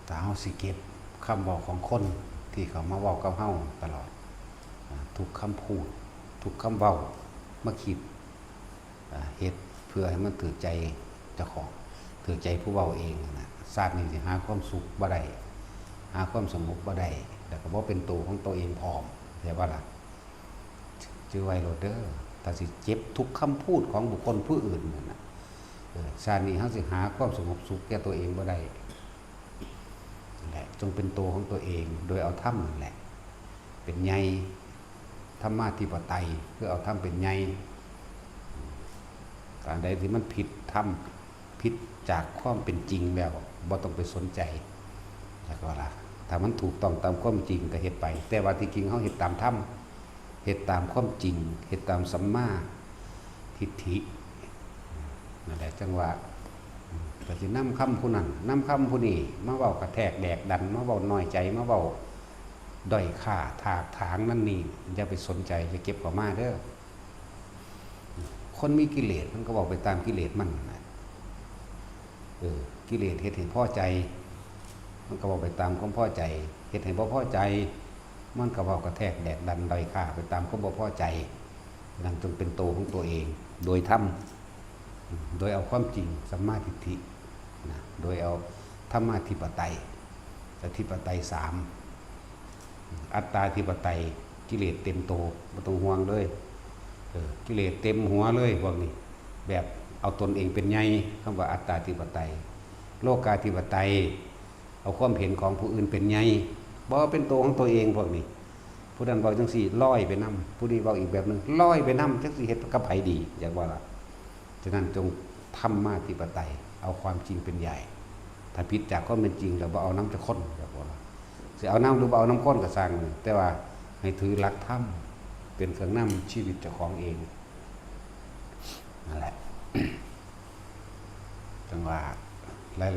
ถ้าเฮาสิเก็บคำเว้าของคนที่เขามาเว้ากับเฮาตลอดทุกคำพูดทุกคำเว้ามาคิดเฮ็ดเพื่อให้มันถูกใจเจ้าของถูกใจผู้เว้าเองนะชาตินี้สิหาความสุขบ่ได้หาความสงบบ่ได้แล้วก็บ่เป็นตัวของตัวเองพร้อมเข้าใจบ่ล่ะชื่อไว้โลดเด้อถ้าสิเจ็บทุกคำพูดของบุคคลผู้อื่นนั่นน่ะชาตินี้เฮาสิหาความสงบสุขแก่ตัวเองบ่ได้นั่นแหละจงเป็นตัวของตัวเองโดยเอาธรรมนั่นแหละเป็นใหญ่ธรรมาธิปไตยเพื่อเอาธรรมเป็นใหญ่การใดที่มันผิดธรรมผิดจากความเป็นจริงแล้วบ่ต้องไปสนใจแล้วก็ล่ะถ้ามันถูกต้องตามความจริงก็เฮ็ดไปแต่ว่าที่จริงเฮาเฮ็ดตามธรรมเฮ็ดตามความจริงเฮ็ดตามสัมมาทิฏฐินั่นแหละจังว่าก็สินำคำผู้นั้นนำคำผู้นี้มาเว้ากระแทกแดกดันมาเว้าน้อยใจมาเว้าด้อยค่าถากถางนั่นนี่อย่าไปสนใจอย่าเก็บเข้ามาเด้อคนมีกิเลสมันก็บอกไปตามกิเลสมันนะกิเลสเฮ็ดให้พอใจมันก็บอกไปตามความพอใจเฮ็ดให้บ่พอใจมันก็บอกกระแทกแดกดันด้อยค่าไปตามความบ่พอใจนั่นจนเป็นตัวของตัวเองโดยธรรมโดยเอาความจริงสัมมาทิฏฐินะโดยเอาธรรมาธิปไตยอธิปไตย3อัตตาธิปไตยกิเลสเต็มโตบ่ต้องห่วงเลยกิเลสเต็มหัวเลยพวกนี้แบบเอาตนเองเป็นใหญ่คำว่าอัตตาธิปไตยโลกาธิปไตยเอาความเห็นของผู้อื่นเป็นใหญ่บ่เป็นตัวของตัวเองพวกนี้ผู้นั้นบอกจังซี่ลอยไปนำผู้นี้บอกอีกแบบนึงลอยไปนำจังสิเฮ็ดกับไผดีอยากว่าล่ะฉะนั้นจงธรรมาธิปไตยเอาความจริงเป็นใหญ่ถ้าผิดจากความเป็นจริงแล้วบ่เอาน้ำจะคนอยากว่าล่ะสิเอาน้ำหรือบ่เอาน้ำข้นก็สร้างแต่ว่าให้ถือหลักธรรมเป็นเครื่องนำชีวิตเจ้าของเองนั่นแหละ จังว่า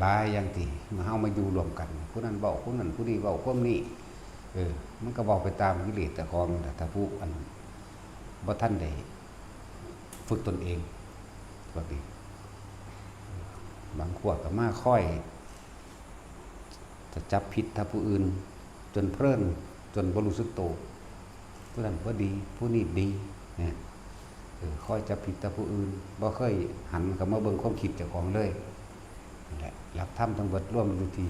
หลายๆอย่างที่มาเฮามาอยู่รวมกันผู้นั้นเว้าผู้นั้นผู้นี้เว้าพวกนี้มันก็บอกไปตามกิเลสแต่ของถ้าผู้อันบ่ทันได้ฝึกตนเองแบบนี้บางขวดก็มาค่อยจะจับผิดถ้าผู้อื่นจนเพลินจนบ่รู้สึกโตผู้นั้นบ่ดีผู้นี้ดีเนี่ยค่อยจับผิดแต่ผู้อื่นบ่เคยหันเข้ามาเบิ่งความคิดเจ้าของเลยนั่นแหละหลักธรรมทั้งหมดรวมอยู่ที่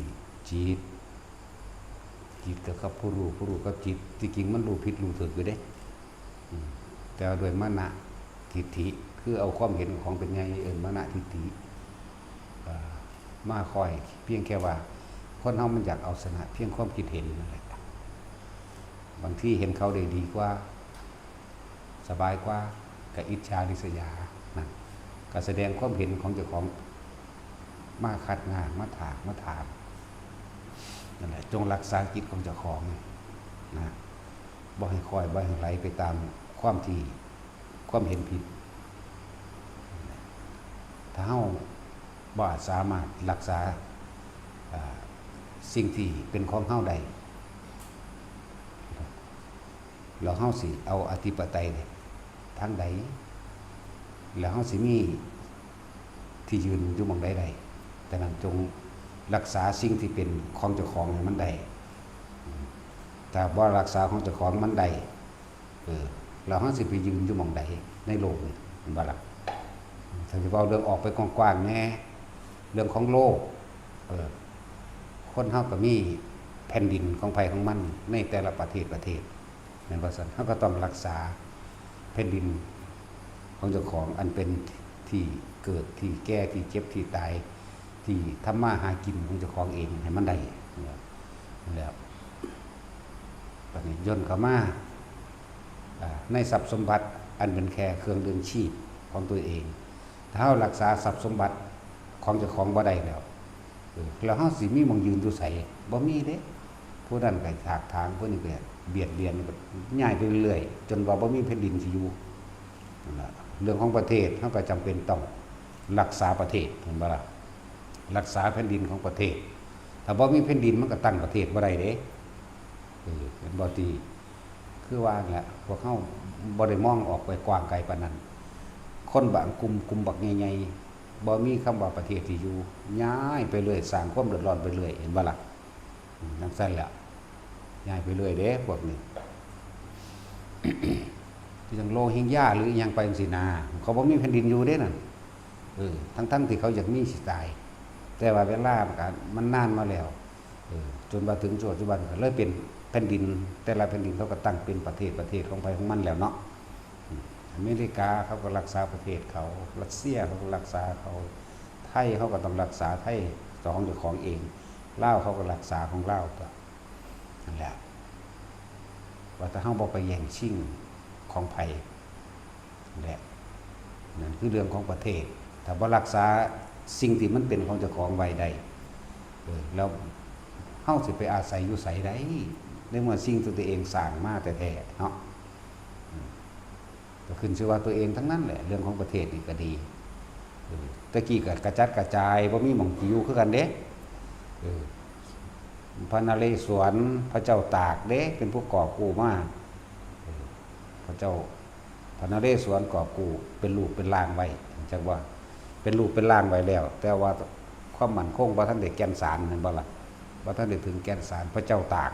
จิตกับผู้รู้กับจิตที่จริงมันรู้ผิดรู้ถูกอยู่เด้แต่โดยมนะทิฏฐิคือเอาความเห็นของเป็นไงมนะทิฏฐิมาคอยเพียงแค่ว่าคนเฮามันอยากเอาชนะเพียงความคิดเห็นนั่นแหละบางที่เห็นเขาได้ดีกว่าสบายกว่าก็อิจฉาริษยานั่นก็แสดงความเห็นของเจ้าของมาคัดงานมาถากมาถามนั่นแหละจงรักษาจิตของเจ้าของนะบ่ให้คอยบ่ให้ไหลไปตามความเห็นผิดถ้าเฮาบ่สามารถรักษาสิ่งที่เป็นของเฮาได้แล้วเฮาสิเอาอธิปไตยทางใดแล้วเฮาสิมีที่ยืนอยู่หม้องใดได้แต่นั้นจงรักษาสิ่งที่เป็นของเจ้าของให้มันได้แต่บ่รักษาของเจ้าของมันได้แล้วเฮาสิไปยืนอยู่หม้องใดในโลกนี้มันบ่ล่ะถ้าสิเว้าเรื่องออกไปกว้างๆแน่เรื่องของโลกคนเฮาก็มีแผ่นดินของไผของมันในแต่ละประเทศแม่นบ่ซั่นเฮาก็ต้องรักษาแผ่นดินของเจ้าของอันเป็นที่เกิดที่แก่ที่เจ็บที่ตายที่ทำมาหากินของเจ้าของเองให้มันได้แล้วตอนนี้ย่นเข้ามาในทรัพย์สมบัติอันเป็นแค่เครื่องเลี้ยงชีพของตัวเองถ้าเฮารักษาทรัพย์สมบัติของเจ้าของบ่ได้แล้วแล้วเฮาสิมีหม้องยืนอยู่ไสบ่มีเด้ผู้นั้นก็ถากถางผู้นี้ก็เบียดเบียนย้ายไปเรื่อยๆจนว่าบ่มีแผ่นดินสิอยู่นั่นล่ะเรื่องของประเทศเฮาก็จำเป็นต้องรักษาประเทศเห็นบ่ล่ะรักษาแผ่นดินของประเทศถ้าบ่มีแผ่นดินมันก็ตั้งประเทศบ่ได้เด้เห็นบ่ติคือว่าแหละพวกเฮาบ่ได้มองออกไปกว้างไกลปานนั้นคนบางกลุ่มบักใหญ่ๆบ่มีคำว่าประเทศที่อยู่ย้ายไปเรื่อยสร้างความเดือดร้อนไปเรื่อยเห็นบ่ล่ะ นั่นสั้นแหละย้ายไปเรื่อยเด้พวกนี้ ที่จังโลหิงญาหรืออหยังไปจังซี่นาเขาบ่มีแผ่นดินอยู่เด้นั่นทั้งที่เขาอยากมีสิตายแต่ว่าเวลามันนานมาแล้วจนมาถึงปัจจุบันก็เลยเป็นแผ่นดินแต่ละแผ่นดินเขาก็ตั้งเป็นประเทศของไปของมันแล้วเนาะอเมริกาเขาก็รักษาประเทศเขารัสเซียเขาก็รักษาเขาไทยเขาก็ต้องรักษาไทยของเจ้าของเองลาวเขาก็รักษาของลาวตัวนั่นแหละว่าถ้าเฮาบ่ไปแย่งชิงของไผนั่นแหละนั่นคือเรื่องของประเทศถ้าบ่รักษาสิ่งที่มันเป็นของเจ้าของไว้ได้แล้วเฮาสิไปอาศัยอยู่ไสได้ในเมื่อสิ่งที่ตัวเองสร้างมาแต่แท้เนาะก็ขึ้นชื่อว่าตัวเองทั้งนั้นแหละเรื่องของประเทศนี่ก็ดีตะกี้ก็กระจัดกระจายบ่มีหม่องที่อยู่คือกันเด้พระนเรศวรพระเจ้าตากเด้เป็นผู้ก่อกู้มาพระเจ้าพระนเรศวรก่อกู้เป็นรูปเป็นร่างไว้จักว่าเป็นรูปเป็นร่างไว้แล้ว แต่ว่าความมั่นคงบ่ทันได้แก่นสารนั่นบ่ล่ะบ่ทันได้ถึงแก่นสารพระเจ้าตาก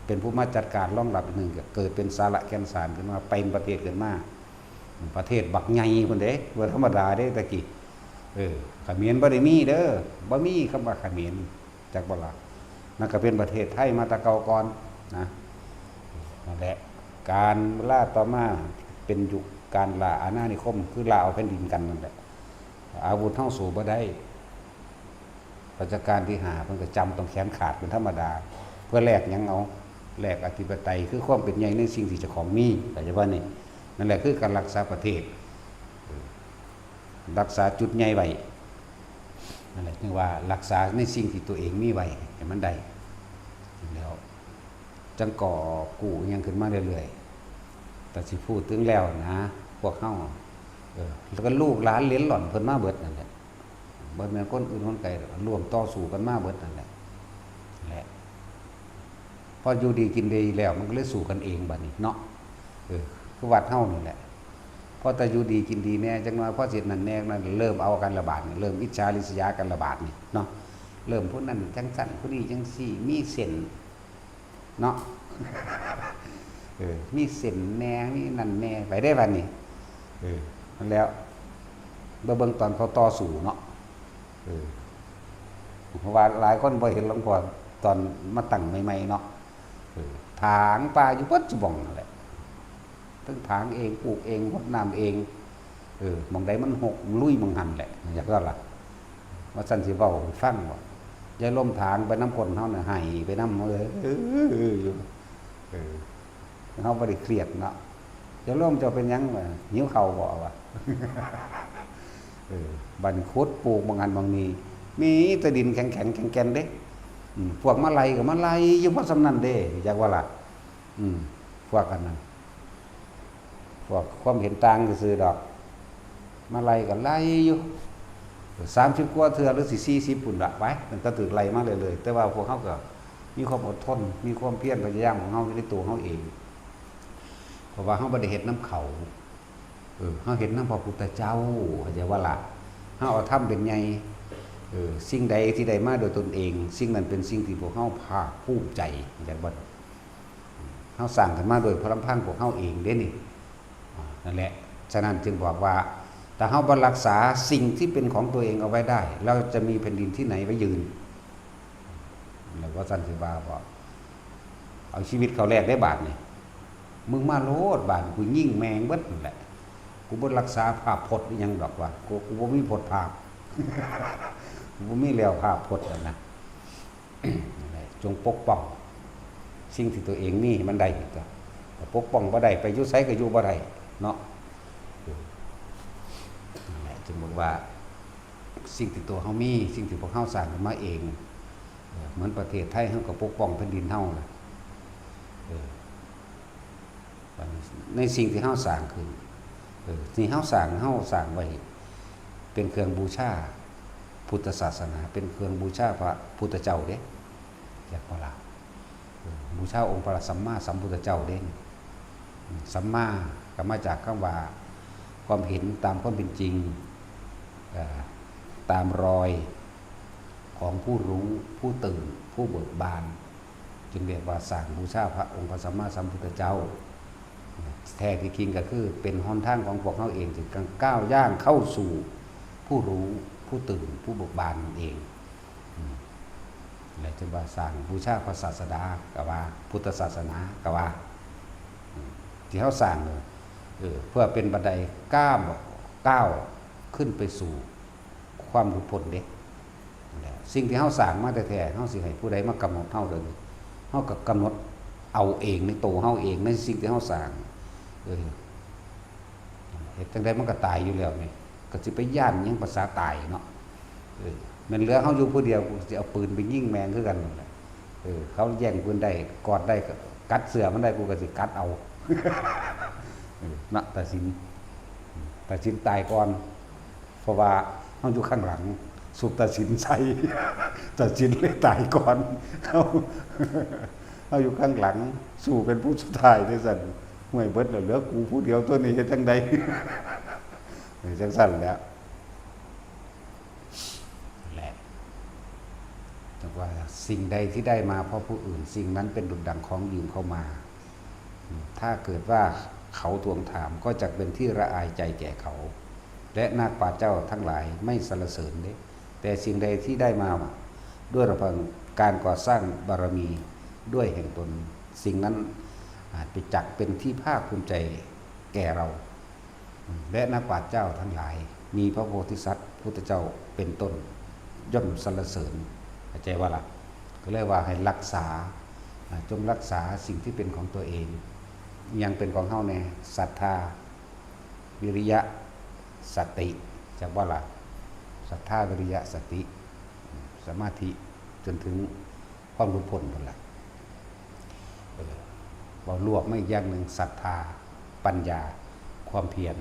เป็นผู้มาจัดการรองรับหนึ่งเกิดเป็นสาระแก่นสารขึ้นมาเป็นประเทศขึ้นมาประเทศบักใหญ่พุ่นเด้บ่ธรรมดาเด้ตะกี้เขมรบ่ได้มีเด้อบ่มีคำว่าเขมรจักบ่ล่ะนั่นก็เป็นประเทศไทยมาแตะเก่าก่อนนะนั่นแหละการล่าต่อมาเป็นยุคการล่าอาณานิคมคือล่าเอาแผ่นดินกันนั่นแหละอาวุธเฮาสู้บ่ได้ราชการที่5เพิ่นก็จำต้องแขนขาดเป็นธรรมดาเพื่อแลกหยังเอาแลกอธิปไตยคือความเป็นใหญ่ในสิ่งที่เจ้าของมีเข้าใจบ่นี่นั่นแหละคือการรักษาประเทศรักษาจุดใหญ่ไว้นั่นแหละจึงว่ารักษาในสิ่งที่ตัวเองมีไว้ให้มันได้แล้วจังก่อกู้ยังขึ้นมาเรื่อยๆแต่สิพูดถึงแล้วนะพวกเฮาแล้วก็ลูกหลานเหลนหล่อนเพิ่นมาเบิดนั่นแหละบ่แม่นคนอื่นคนไกลร่วมต่อสู้กันมาเบิดนั่นแหละพออยู่ดีกินดีแล้วมันก็เลยสู้กันเองบัดนี้เนาะคือวัดเฮานี่แหละพอแต่อยู่ดีกินดีแน่จังน้อยพอสินั่นแน่นั่นเริ่มเอากันระบาดนี่เริ่มอิจฉาริษยากันระบาดนี่เนาะเริ่มผู้นั้นจังสั่นผู้นี้จังซี่มีเส้นเนาะมีเส้นแน่มีนั่นแน่ไปได้บัดนี้นั่นแล้วเบิ่งตอนเขาต่อสู้เนาะเพราะว่าหลายคนบ่เห็นหลวงพ่อตอนมาตั้งใหม่ๆเนาะถางป่าอยู่ปัจจุบันนั่นแหละทั้งถางเองปลูกเองรดน้ำเองหม่องใดมันหกลุยหม่องหันแหละอยากก็ล่ะว่าซั่นสิเว้าให้ฟังบ่ยายล้มถางไปน้ำพ่นเฮาน่ะให้ไปนำเลยอยู่เฮาบ่ได้เครียดเนาะยายล้มเจ้าเป็นหยังวะหิวข้าวบ่วะบันคุดปลูกบางอันบางนี้มีแต่ดินแข็งแก่นเด้พวกมะไลกับมะไลอยู่เพราะสำนันเด้อยากว่าล่ะพวกกันนั้นพวกความเห็นต่างก็คือดอกมะไลกับไลอยู่30 กว่าเทื่อหรือ40ปุ่นละไปมันก็ถือไลมาเลยแต่ว่าพวกเขาก็มีความอดทนมีความเพียรพยายามของเขาในตัวเขาเองเพราะว่าเขาบ่ได้เฮ็ดน้ำเขาเขาเห็นน้ำพระพุทธเจ้าเข้าใจว่าล่ะเขาเอาทำเป็นไงสิ่งใดที่ได้มาโดยตนเองสิ่งนั้นเป็นสิ่งที่พวกเขาภาคภูมิใจอย่างบ่เขาสร้างกันมาโดยพระลำพังพวกเขาเองเด้นี่นั่นแหละฉะนั้นจึงบอกว่าถ้าเขาบรักษาสิ่งที่เป็นของตัวเองเอาไว้ได้เราจะมีแผ่นดินที่ไหนไว้ยืนแล้วก็สันติบาบอกเอาชีวิตเขาแลกได้บาทนี่มึงมาโลดบาทกูยิ่งแมงเบิดนั่นแหละกูบ่รักษาภาพพจน์ยังดอกว่ากูบ่มีพจน์ภาพกูบ่มีแล้วภาพพจน์นะจงปกป้องสิ่งที่ตัวเองมีมันได้ก็ปกป้องบ่ได้ไปอยู่ไสก็อยู่บ่ได้เนาะนั่นแหละจึงบอกว่าสิ่งที่ตัวเฮามีสิ่งที่พวกเฮาสร้างขึ้นมาเองเหมือนประเทศไทยเฮาก็ปกป้องแผ่นดินเฮาล่ะในสิ่งที่เฮาสร้างขึ้นที่เฮาสร้างไว้เป็นเครื่องบูชาพุทธศาสนาเป็นเครื่องบูชาพระพุทธเจ้าเด้อยากบ่ล่ะบูชาองค์พระสัมมาสัมพุทธเจ้าเด้สัมมาก็มาจากคำว่าความเห็นตามความเป็นจริงตามรอย ของผู้รู้ผู้ตื่นผู้เบิกบานจึงเรียกว่าสร้างบูชาพระองค์พระสัมมาสัมพุทธเจ้าแท้ที่จริงก็คือเป็นหนทางของพวกเขาเองจึงก้าวย่างเข้าสู่ผู้รู้ผู้ตื่นผู้เบิกบานเองและจึงว่าสร้างบูชาพระศาสดากว่าพุทธศาสนากว่าที่เขาสร้างเพื่อเป็นบันไดก้าวขึ้นไปสู่ความหลุดพ้นเด็กสิ่งที่เขาสร้างมาแต่แท้เขาสิให้ผู้ใดมากำหนดเขาเลยเขาก็กำหนดเอาเองในตัวเขาเองในสิ่งที่เขาสร้างเหตุจังใดมันก็ตายอยู่แล้วนี่ก็สิไปย่านยังภาษาตายเนาะมันเหลือเขาอยู่ผู้เดียวจะเอาปืนไปยิงแมงคือกันเขาแย่งปืนได้กอดได้กัดเสือมันได้กูก็สิกัดเอานะแต่สินตายก่อนเพราะว่าเขาอยู่ข้างหลังสุดตัดสินใจตัดสินเลยตายก่อนเขาอยู่ข้างหลังสู้เป็นผู้สุดท้ายได้สั่นห่วยเบิดเหลือกูผู้เดียวตัวนี้จังใดจังสั่นแล้วแหละแต่ว่าสิ่งใดที่ได้มาเพราะผู้อื่นสิ่งนั้นเป็นดุจดั่งของยืมเข้ามาถ้าเกิดว่าเขาทวงถามก็จะเป็นที่ระอายใจแก่เขาและนาคป่าเจ้าทั้งหลายไม่สรรเสริญเด้แต่สิ่งใดที่ได้มาด้วยระเบิดการก่อสร้างบารมีด้วยแห่งตนสิ่งนั้นอาจไปจักเป็นที่ภาคภูมิใจแก่เราและนักปราชญ์เจ้าทั้งหลายมีพระโพธิสัตว์พุทธเจ้าเป็นต้นย่อมสรรเสริญเข้าใจว่าล่ะก็เรียกว่าให้รักษาจงรักษาสิ่งที่เป็นของตัวเองยังเป็นของเฮาแน่ศรัทธาวิริยะสติจักว่าล่ะศรัทธาวิริยะสติสมาธิจนถึงความหลุดพ้นนั่นแหละเราลวกไม่อย่างหนึ่งศรัทธาปัญญาความเพียร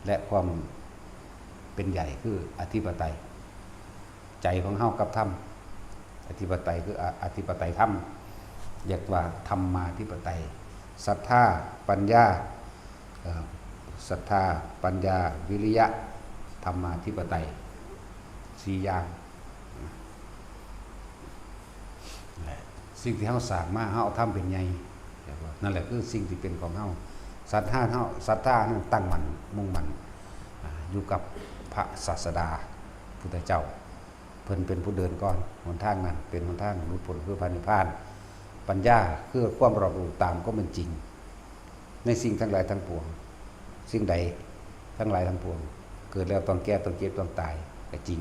และความเป็นใหญ่คืออธิปไตยใจของเฮากับธรรมอธิปไตยคืออธิปไตยธรรมเรียกว่าธรรมาธิปไตยศรัทธาปัญญาศรัทธาปัญญาวิริยะธรรมาธิปไตยสี่อย่างสิ่งที่เฮาสร้างมาเฮาเอาทำเป็นใหญ่นั่นแหละคือสิ่งที่เป็นของเฮาศรัทธานั้นตั้งมั่นมุ่งมั่นอยู่กับพระศาสดาพุทธเจ้าเพิ่นเป็นผู้เดินก่อนหนทางนั้นเป็นหนทางหลุดพ้นเพื่อพระนิพพานปัญญาคือความรอบรู้ตามก็เป็นจริงในสิ่งทั้งหลายทั้งปวงสิ่งใดทั้งหลายทั้งปวงเกิดแล้วต้องแก่ต้องเจ็บต้องตายก็จริง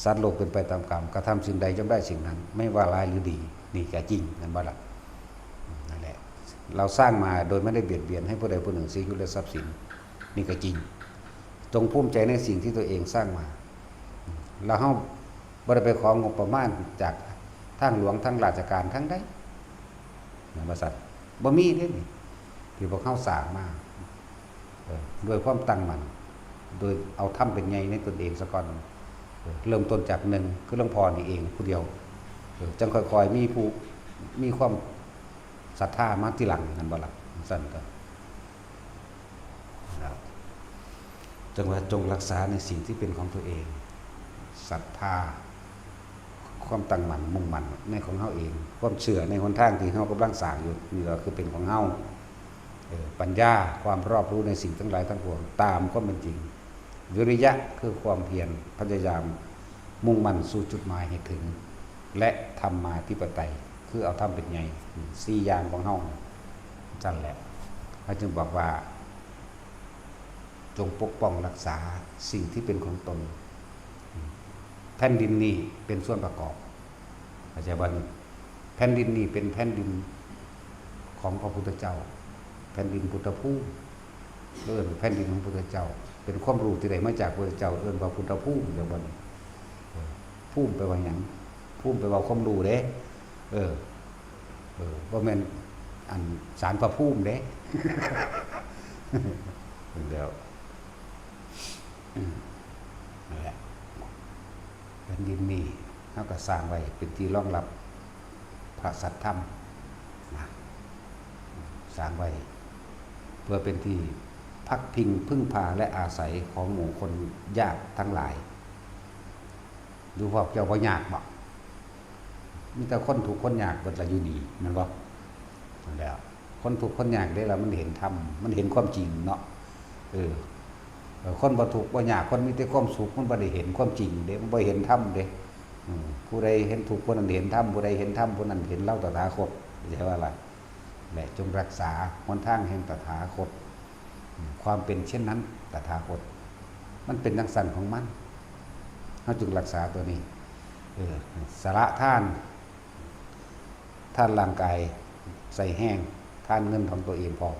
สัตว์โลกเป็นไปตามกรรมกระทำสิ่งใดย่อมได้สิ่งนั้นไม่ว่าร้ายหรือดีนี่ก็จริงนั่นบ่ล่ะนั่นแหละเราสร้างมาโดยไม่ได้เบียดเบียนให้ผู้ใดผู้หนึ่งเสียชีวิตและทรัพย์สินนี่ก็จริงจงภูมิใจในสิ่งที่ตัวเองสร้างมาเราเฮาบ่ได้ไปของงบประมาณจากทางหลวงทางราชการทั้งใดบริษัทบ่มีเด้นี่ที่พวกเฮาสร้างมาโดยความตั้งมั่นโดยเอาทำเป็นใหญ่ในตนเองซะก่อนเริ่มต้นจากหนึ่งคือหลวงพ่อนี่เองผู้เดียวจังค่อยๆมีความศรัทธามาทีหลังนั่นบ่ล่ะสั่นก็จังว่าจงรักษาในสิ่งที่เป็นของตัวเองศรัทธาความตั้งมั่นมุ่งมั่นในของเฮาเองความเชื่อในหนทางที่เฮากำลังสร้างอยู่นี่ก็คือเป็นของเฮาปัญญาความรอบรู้ในสิ่งทั้งหลายทั้งปวงตามความเป็นจริงวิริยะคือความเพียรพยายามมุ่งมั่นสู่จุดหมายให้ถึงและธรรมาธิปไตยคือเอาทำเป็นไงสี่อย่างของเฮาจั่นแหละเขาจึงบอกว่าจงปกป้องรักษาสิ่งที่เป็นของตนแผ่นดินนี้เป็นส่วนประกอบอาจารย์ว่าแผ่นดินนี้เป็นแผ่นดินของพระพุทธเจ้าแผ่นดินพุทธภูมิเอิ้นแผ่นดินของพระพุทธเจ้าเป็นความรู้ที่ได้มาจากพระพุทธเจ้าเอิ้นว่าพุทธภูมิอย่างว่าภูมิไปว่าหยังภูมิไปว่าความรู้เด้บ่แม่นอันสารพระภูมิเด้แล้วนั่นแหละแผ่นดินนี้เฮาก็สร้างไว้เป็นที่รองรับพระสัทธรรมนะสร้างไว้เพื่อเป็นที่พักพิงพึ่งพาและอาศัยของหมู่คนยากทั้งหลาย ดูพวกเจ้าบ่ยากบ่มีแต่คนถูกคนยากเบิดละอยู่ดีแม่นบ่นั่นแหละคนถูกคนยากได้แล้วมันเห็นธรรมมันเห็นความจริงเนาะคนบ่ถูกบ่ยากคนมีแต่ความสุขมันบ่ได้เห็นความจริงเด้มันบ่เห็นธรรมเด้ผู้ใดเห็นถูกผู้นั้นเห็นธรรมผู้ใดเห็นธรรมผู้นั้นเห็นเราตถาคตใช่ว่าล่ะและจงรักษาหนทางแห่งตถาคตความเป็นเช่นนั้นตถาคตมันเป็นจังซั่นของมันเฮาจึงรักษาตัวนี้สละทานร่างกายใส่แห้งทานเงินของตัวเองพอ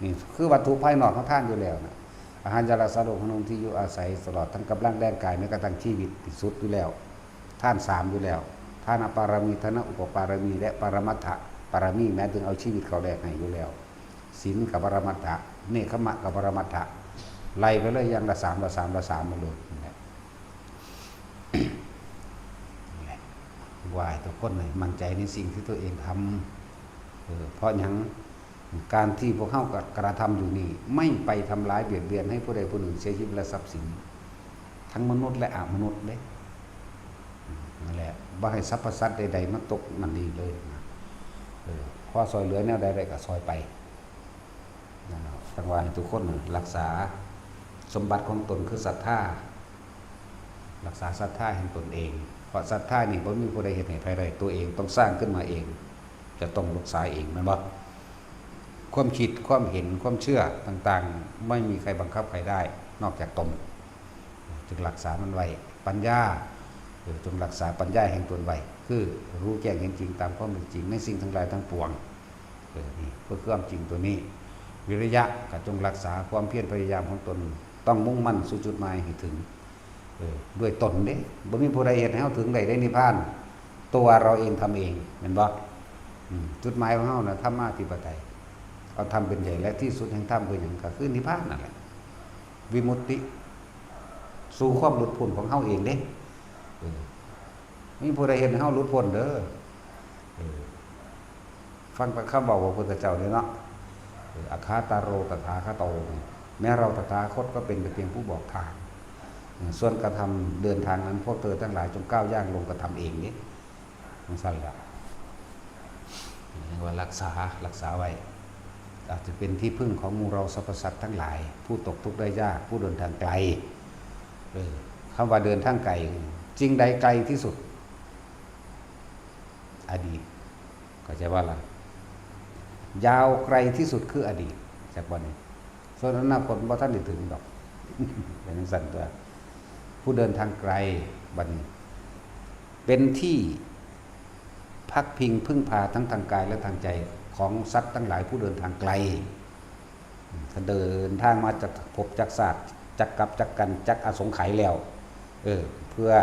นี่คือวัตถุภายนอกเขาทานอยู่แล้วนะอาหารยารักษาโรคขนมที่อยู่อาศัยตลอดทั้งกำลังแรงกายแม้กระทั่งชีวิตที่สุดอยู่แล้วท่าน3อยู่แล้วทานปารมีทานอุปปารมีและปรมัตถปารมีแม้ถึงเอาชีวิตเขาแลกให้อยู่แล้วศีลกับปรมัตถะเนคขมะกับปรมัตถะไล่ไปเลยอย่างละ3มาเลยวายตัวคนเลยมั่นใจในสิ่งที่ตัวเองทำเพราะอย่างการที่พวกเขากระทำอยู่นี่ไม่ไปทำร้ายเบียดเบียนให้ผู้ใดผู้หนึ่งเสียชีวิตและทรัพย์สินทั้งมนุษย์และอมนุษย์เลยนั่นแหละบ่ให้สรรพสัตว์ใดๆมาตกมันดีเลยพอซอยเหลือแนวใดๆก็ซอยไปตั้งว่าให้ทุกคนรักษาสมบัติของตนคือศรัทธารักษาศรัทธาแห่งตนเองเพราะศรัทธานี่บ่มีผู้ใดเฮ็ดให้ใครได้ตัวเองต้องสร้างขึ้นมาเองจะต้องรักษาเองแม่นบ่ความคิดความเห็นความเชื่อต่างๆไม่มีใครบังคับใครได้นอกจากตนจึงรักษามันไว้ปัญญาจงรักษาปัญญาแห่งตนไว้คือรู้แจ้งเห็นจริงตามความเป็นจริงในสิ่งทั้งหลายทั้งปวงนี่เพื่อความจริงตัวนี้วิริยะก็จงรักษาความเพียรพยายามของตนต้องมุ่งมั่นสู่จุดหมายให้ถึงด้วยตนเด้บ่มีผู้ใดเฮ็ดให้เฮาถึงได้นิพพานตัวเราเองทำเองแม่นบ่จุดหมายของเฮาน่ะธรรมะธิปไตยเอาทำเป็นใหญ่และที่สุดแห่งธรรมคือหยังก็คือนิพพานนั่นแหละวิมุตติสู่ความหลุดพ้นของเฮาเองเด้มีผู้ใดเฮ็ดให้เฮาหลุดพ้นเด้อฟังคำบอกของพระพุทธเจ้านี่เนาะอคาตาโรตถาคโตแม้เราตถาคตก็เป็นแต่เพียงผู้บอกทางส่วนกระทำเดินทางนั้นพวกเธอทั้งหลายจงก้าวย่างลงกระทำเองนี่มันสั่นละว่ารักษาไว้อาจจะเป็นที่พึ่งของหมู่เราสรรพสัตว์ทั้งหลายผู้ตกทุกข์ได้ยากผู้เดินทางไกลคำว่าเดินทางไกลจริงใดไกลที่สุดอดีตก็จะว่าล่ะยาวไกลที่สุดคืออดีตจากวันนี้ส่วนอนาคตบ่ทันได้ถึงดอกเป็นสั่นตัวผู้เดินทางไกลบัดนี้เป็นที่พักพิงพึ่งพาทั้งทางกายและทางใจของสัตว์ทั้งหลายผู้เดินทางไกลถ้าเดินทางมาจากภพจากศาสตร์จากกับจากกันจากอสงไขยแล้วเพื่อ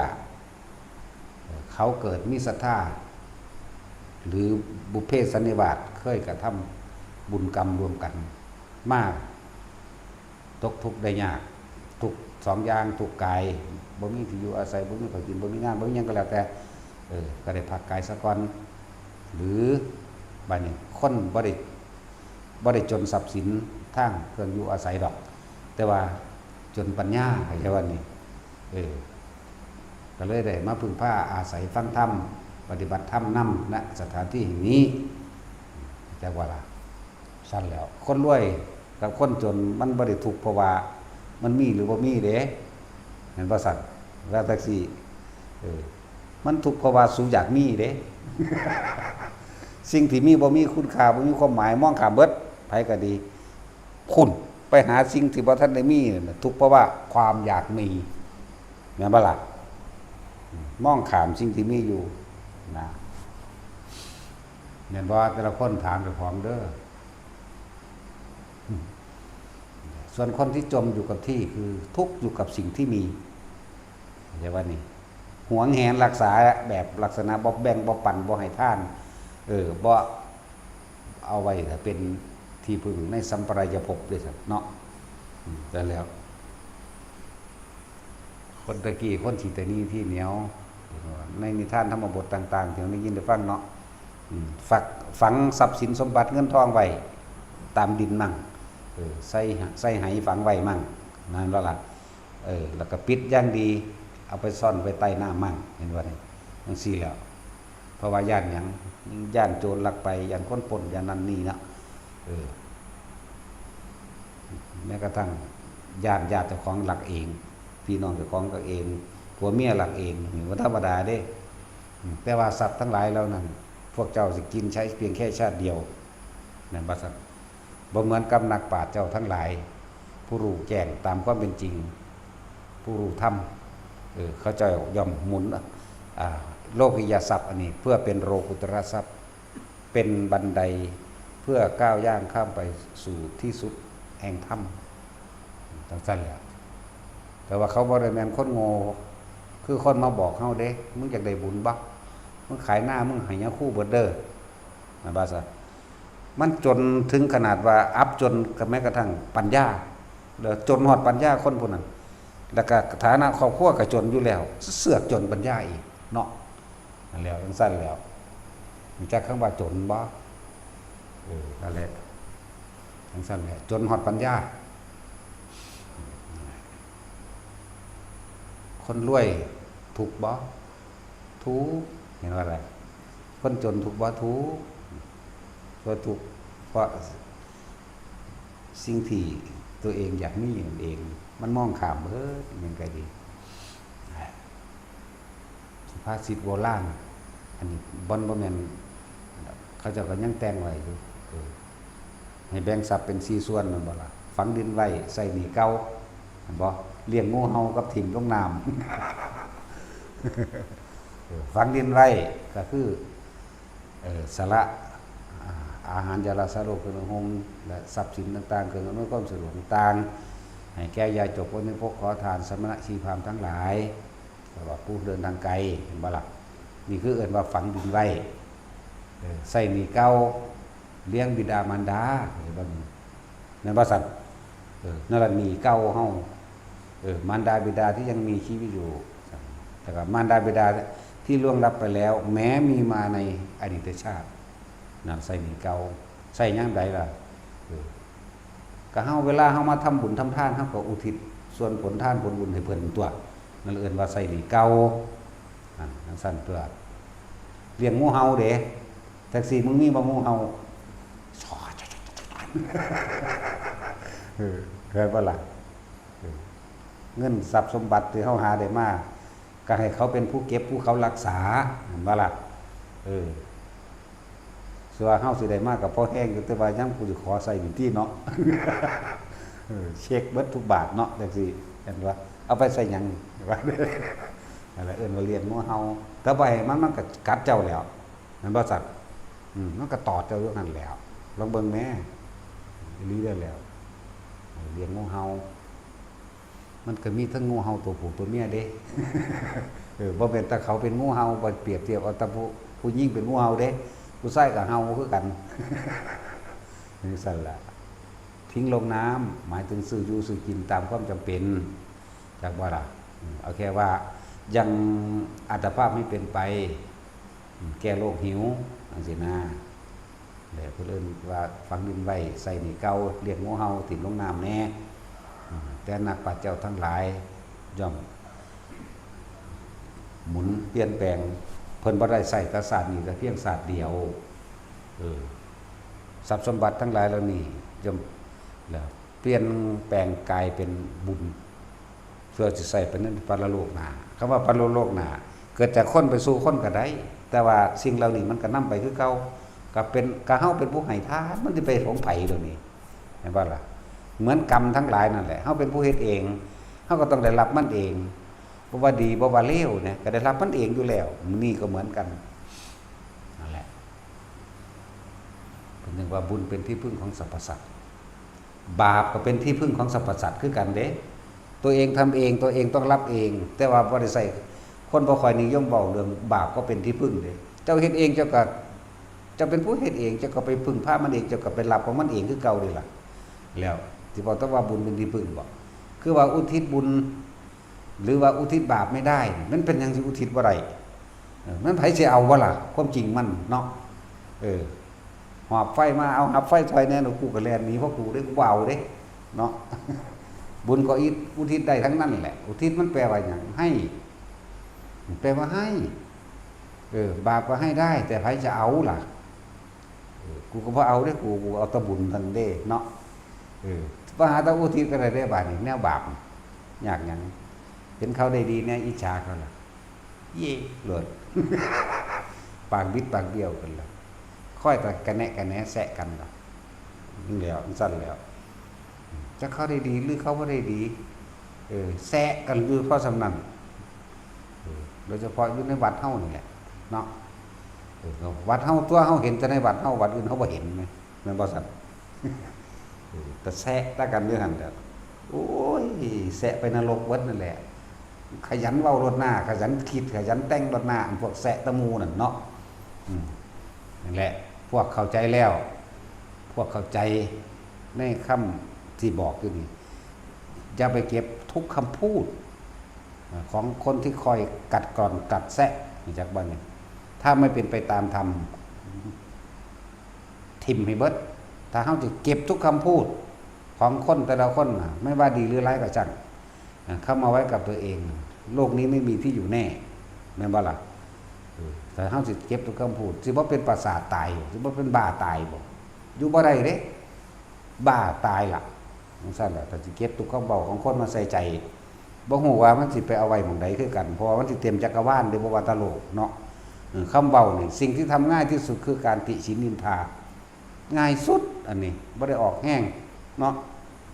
เขาเกิดมีศรัทธาหรือบุพเพสันนิวาสเคยกระทำบุญกรรมรวมกันมากตกทุกข์ได้ยากทุก2อย่างทุกกายบ่มีที่อยู่อาศัยบ่มีข้าวกินบ่มีงานบ่มีหยังก็แล้วแต่ก็ได้พักกายซะก่อนหรือบัดนี้คนบ่ได้จนทรัพย์สินทางเครื่องอยู่อาศัยดอกแต่ว่าจนปัญญาเข้าใจว่านี่ก็เลยได้มาพึ่งพาอาศัยฟังธรรมปฏิบัติธรรมนำณสถานที่แห่งนี้จักว่าล่ะสั้นแล้วคนรวยกับคนจนมันบ่ได้ทุกข์เพราะว่ามันมีหรือบ่มีเด้เห็นบ่สั่นแล้วแท็กซี่มันทุกข์เพราะว่าสูอยากมีเด้ สิ่งที่มีบ่มีคุณค่าบ่มีความหมายมองข้ามเบิดไผก็ดีคุณไปหาสิ่งที่บ่ทันได้มีทุกข์เพราะว่าความอยากมีแม่นบ่ล่ะมองข้ามสิ่งที่มีอยู่นะแม่นบ่แต่ละคนถามเจ้าของเด้อส่วนคนที่จมอยู่กับที่คือทุกข์อยู่กับสิ่งที่มีใช่ว่านี่หวงแหนรักษาแบบลักษณะบ่แบ่งบ่ปันบ่ให้ทานบ่เอาไว้ถ้าเป็นที่พึ่งในสัมปรายภพด้วยครับเนาะแต่แล้วคนตะกี้คนสิตะนี้ที่เหนียวในนิทานธรรมบทต่างๆที่เราได้ยินได้ฟังเนาะฝังทรัพย์สินสมบัติเงินทองไว้ตามดินมั่งใส่ไหฝังไว้มั่งนั่นว่าล่ะแล้วก็ปิดอย่างดี เอาไปซ่อนไว้ใต้น้ำมั่งเห็นว่านี่จังซี่แล้วเพราะว่าย่านหยังย่านโจรลักไปย่านคนปล้นย่านนั้นนี่นะแม้กระทั่งญาติเจ้าของหลักเองพี่น้องเจ้าของก็เองผัวเมียหลักเองนี่ว่าธรรมดาเด้แต่ว่าสัตว์ทั้งหลายแล้วนั้นพวกเจ้าสิกินใช้เพียงแค่ชาติเดียวนั่นบ่ซั่นบ่เหมือนกับนักปราชญ์เจ้าทั้งหลายผู้รู้แจ้งตามความเป็นจริงผู้รู้ธรรมเขาเจ้าย่อมหมุนโลกิยทรัพย์อันนี้เพื่อเป็นโลกุตระทรัพย์เป็นบันไดเพื่อก้าวย่างข้ามไปสู่ที่สุดแห่งธรรมทั้งสั้นแหละแต่ว่าเขาบ่ได้แม่นคนโง่คือคนมาบอกเฮาเด้มึงอยากได้บุญบ่มึงขายหน้ามึงให้ยาคู่เบิดเด้อนะบาซะมันจนถึงขนาดว่าอับจนกับแม้กระทั่งปัญญาแล้วจนฮอดปัญญาคนผู้นั้นแล้วก็ฐานะครอบครัวก็จนอยู่แล้วเสือกจนปัญญาอีกเนาะนั่นแล้วจังซั่นแล้วมีจักคำว่าจนบ่นั่นแหละจังซั่นแหละจนฮอดปัญญาคนรวยถูกบ่ถูกเห็นว่าอะไรคนจนถูกบ่ถูกก็ถูกเพราะสิ่งที่ตัวเองอยากมีนั่นเองมันมองข้ามเบิดมันก็ดีสุภาษิตโบราณอันนี้บ่แม่นเขาเจ้าก็ยังแต่งไว้อยู่ให้แบ่งทรัพย์เป็น4ส่วนแม่นบ่ล่ะฝังดินไว้ใส่หนี้เก่าแม่นบ่เลี้ยงงูเห่ากับถิ่มลงน้ำฝังดินไว้ก็คือสาระอาหารยาละสาโรคเครื่องหงและทรัพย์สินต่างๆเครื่องอำนวยความสะดวกต่างๆให้แก่ยาจกคนในพวกขอทานสมณะชีพรามทั้งหลายแต่ว่าผู้เดินทางไกลเห็นบ่ล่ะนี่คือเอิ้นว่าฝังดินไว้ใส่หนี้เก่าเลี้ยงบิดามารดาเห็นบ่นั่นบ่ซั่นนั่นล่ะหนี้เก่าเฮามารดาบิดาที่ยังมีชีวิตอยู่แต่ก็มารดาบิดาที่ล่วงลับไปแล้วแม้มีมาในอดีตชาตินั่นใส่หนี้เก่าใส่ยามใดล่ะก็เฮาเวลาเฮามาทำบุญทำทานเฮาก็อุทิศส่วนผลทานผลบุญให้เพิ่นตัวนั่นเอิ้นว่าใส่หนี้เก่าจังซั่นตัวเลี้ยงงูเห่าเด้แท็กซี่มึงมีบ่งูเห่าเคยบ่ล่ะเงินทรัพย์สมบัติที่เฮาหาได้มาก็ให้เขาเป็นผู้เก็บผู้เขารักษาเห็นบ่ล่ะส่วนเฮาสิได้มาก็พอแห้งอยู่แต่ว่ายังกูสิขอใส่อยู่ที่เนาะเช็คเบิดทุกบาทเนาะจังซี่เห็นว่าเอาไปใส่หยังว่าอะไรเอิ้นว่าเลี้ยงงูเห่าแต่ไปมันก็กัดเจ้าแล้วแม่นบ่สัตว์มันก็ตอดเจ้าอยู่นั่นแล้วลองเบิ่งแม่อีหลีได้แล้วเลี้ยงงูเห่ามันก็มีทั้งงูเห่าตัวผู้ตัวเมียเด้บ่แม่นแต่เขาเป็นงูเห่าบ่เปรียบเทียบเอาแต่ผู้หญิงเป็นงูเห่าเด้ผู้ชายก็เห่าคือกันนี่ซั่นล่ะทิ้งลงน้ำหมายถึงซื้ออยู่ซื้อกินตามความจำเป็นจากว่าล่ะเอาแค่ว่ายังอัตภาพไม่เป็นไปแก้โรคหิวจังซี่นะแล้วเพิ่นเอิ้นว่าฝังดินไว้ใส่หนี้เก่าเลี้ยงงูเห่าทิ้งลงน้ำแน่แต่นักปราชญ์เจ้าทั้งหลายย่อมหมุนเปลี่ยนแปลงเพิ่นบ่ได้ใส่แต่ศาสตร์นี้แต่เพียงศาสตร์เดียวทรัพย์สมบัติทั้งหลายเหล่านี้ย่อมแล้วเปลี่ยนแปลงกายเป็นบุญเพื่อสิใส่เป็นปรโลกหน้าคำว่าปรโลกหน้าเกิดจากคนไปสู่คนก็ได้แต่ว่าสิ่งเหล่านี้มันก็นำไปคือเก่าก็เป็นก็เฮาเป็นผู้ให้ทานมันสิไปของไผเดี๋ยวนี้เห็นบ่ล่ะเหมือนกรรมทั้งหลายนั่นแหละเฮาเป็นผู้เฮ็ดเองเฮาก็ต้องได้รับมันเองบ่ว่าดีบ่ว่าเลวเนี่ยก็ได้รับมันเองอยู่แล้วนี่ก็เหมือนกันนั่นแหละเป็นนึกว่าบุญเป็นที่พึ่งของสรรพสัตว์บาปก็เป็นที่พึ่งของสรรพสัตว์คือกันเด้ตัวเองทำเองตัวเองต้องรับเองแต่ว่าบ่ได้ใส่คนบ่ค่อยนิยมเว้าเรื่องบาปก็เป็นที่พึ่งเด้เจ้าเฮ็ดเองเจ้าก็จะเป็นผู้เฮ็ดเองเจ้าก็ไปพึ่งพามันเองเจ้าก็ไปรับของมันเองคือเก่านี่ล่ะแล้วที่บอกว่าบุญเป็นที่พึ่งบอกคือว่าอุทิศบุญหรือว่าอุทิศบาปไม่ได้มันเป็นอย่างที่อุทิศบ่ได้มันไผสิเอาบ่ล่ะความจริงมันเนาะหอบไฟมาเอาหับไฟถอยแน่กูก็แล่นหนีเพราะกูได้กูเอาเด้เนาะบุญก็อุทิศได้ทั้งนั้นแหละอุทิศมันแปลว่าหยังให้ แปลว่าให้บาปก็ให้ได้ แต่ไผจะเอาล่ะกูก็บ่เอาเด้กูเอาแตะบุญทันเด้เนาะว่าหาแตะอุทิศก็ได้เด้บาดนี้แนวบาปยากหยังเห็นเขาได้ดีเนี่ยอิจฉาเขาล่ะเย่โลด ปากบิดปากเบี้ยวกันล่ะค่อยแต่กระแนะแซะกันล่ะนี่แล้วสั้นแล้วจะเขาได้ดีหรือเขาบ่ได้ดีแซะกันอยู่เพราะสำนันโดยเฉพาะอยู่ในวัดเฮานี่แหละเนาะวัดเฮาตัวเฮาเห็นแต่ในวัดเฮาวัดอื่นเฮาบ่เห็นมั้ยแม่นบ่ซั่นแต่แซะตะกันอยู่หั่นแหละโอ้ยแซะไปนรกเบิดนั่นแหละขยันเว้ารถหน้าขยันคิดขยันแต่งรถหน้าอันพวกแซะตะมูนั่นเนาะนั่นแหละพวกเข้าใจแล้วพวกเข้าใจในคำที่บอกอยู่นี่อย่าไปเก็บทุกคำพูดของคนที่คอยกัดกร่อนกัดแซะจากบ้านนี่ถ้าไม่เป็นไปตามธรรมทิมให้เบิดถ้าเฮาจะเก็บทุกคำพูดของคนแต่ละคนไม่ว่าดีหรือร้ายก็จังเข้ามาไว้กับตัวเองโลกนี้ไม่มีที่อยู่แน่แม่นบ่ล่ะแต่เฮาสิเก็บทุกคำพูดสิบ่เป็นประสาทตายสิบ่เป็นบ้าตายบ่อยู่บ่ได้เด้บ้าตายล่ะจังซั่นล่ะถ้าสิเก็บทุกคำเว้าของคนมาใส่ใจบ่ฮู้ว่ามันสิไปเอาไว้หม้องใดคือกันเพราะว่ามันสิเต็มจักรวาลหรือบ่ว่าตะโลกเนาะคำเว้านี่สิ่งที่ทำง่ายที่สุดคือการติฉินนินทาง่ายสุดอันนี้บ่ได้ออกแห้งเนาะ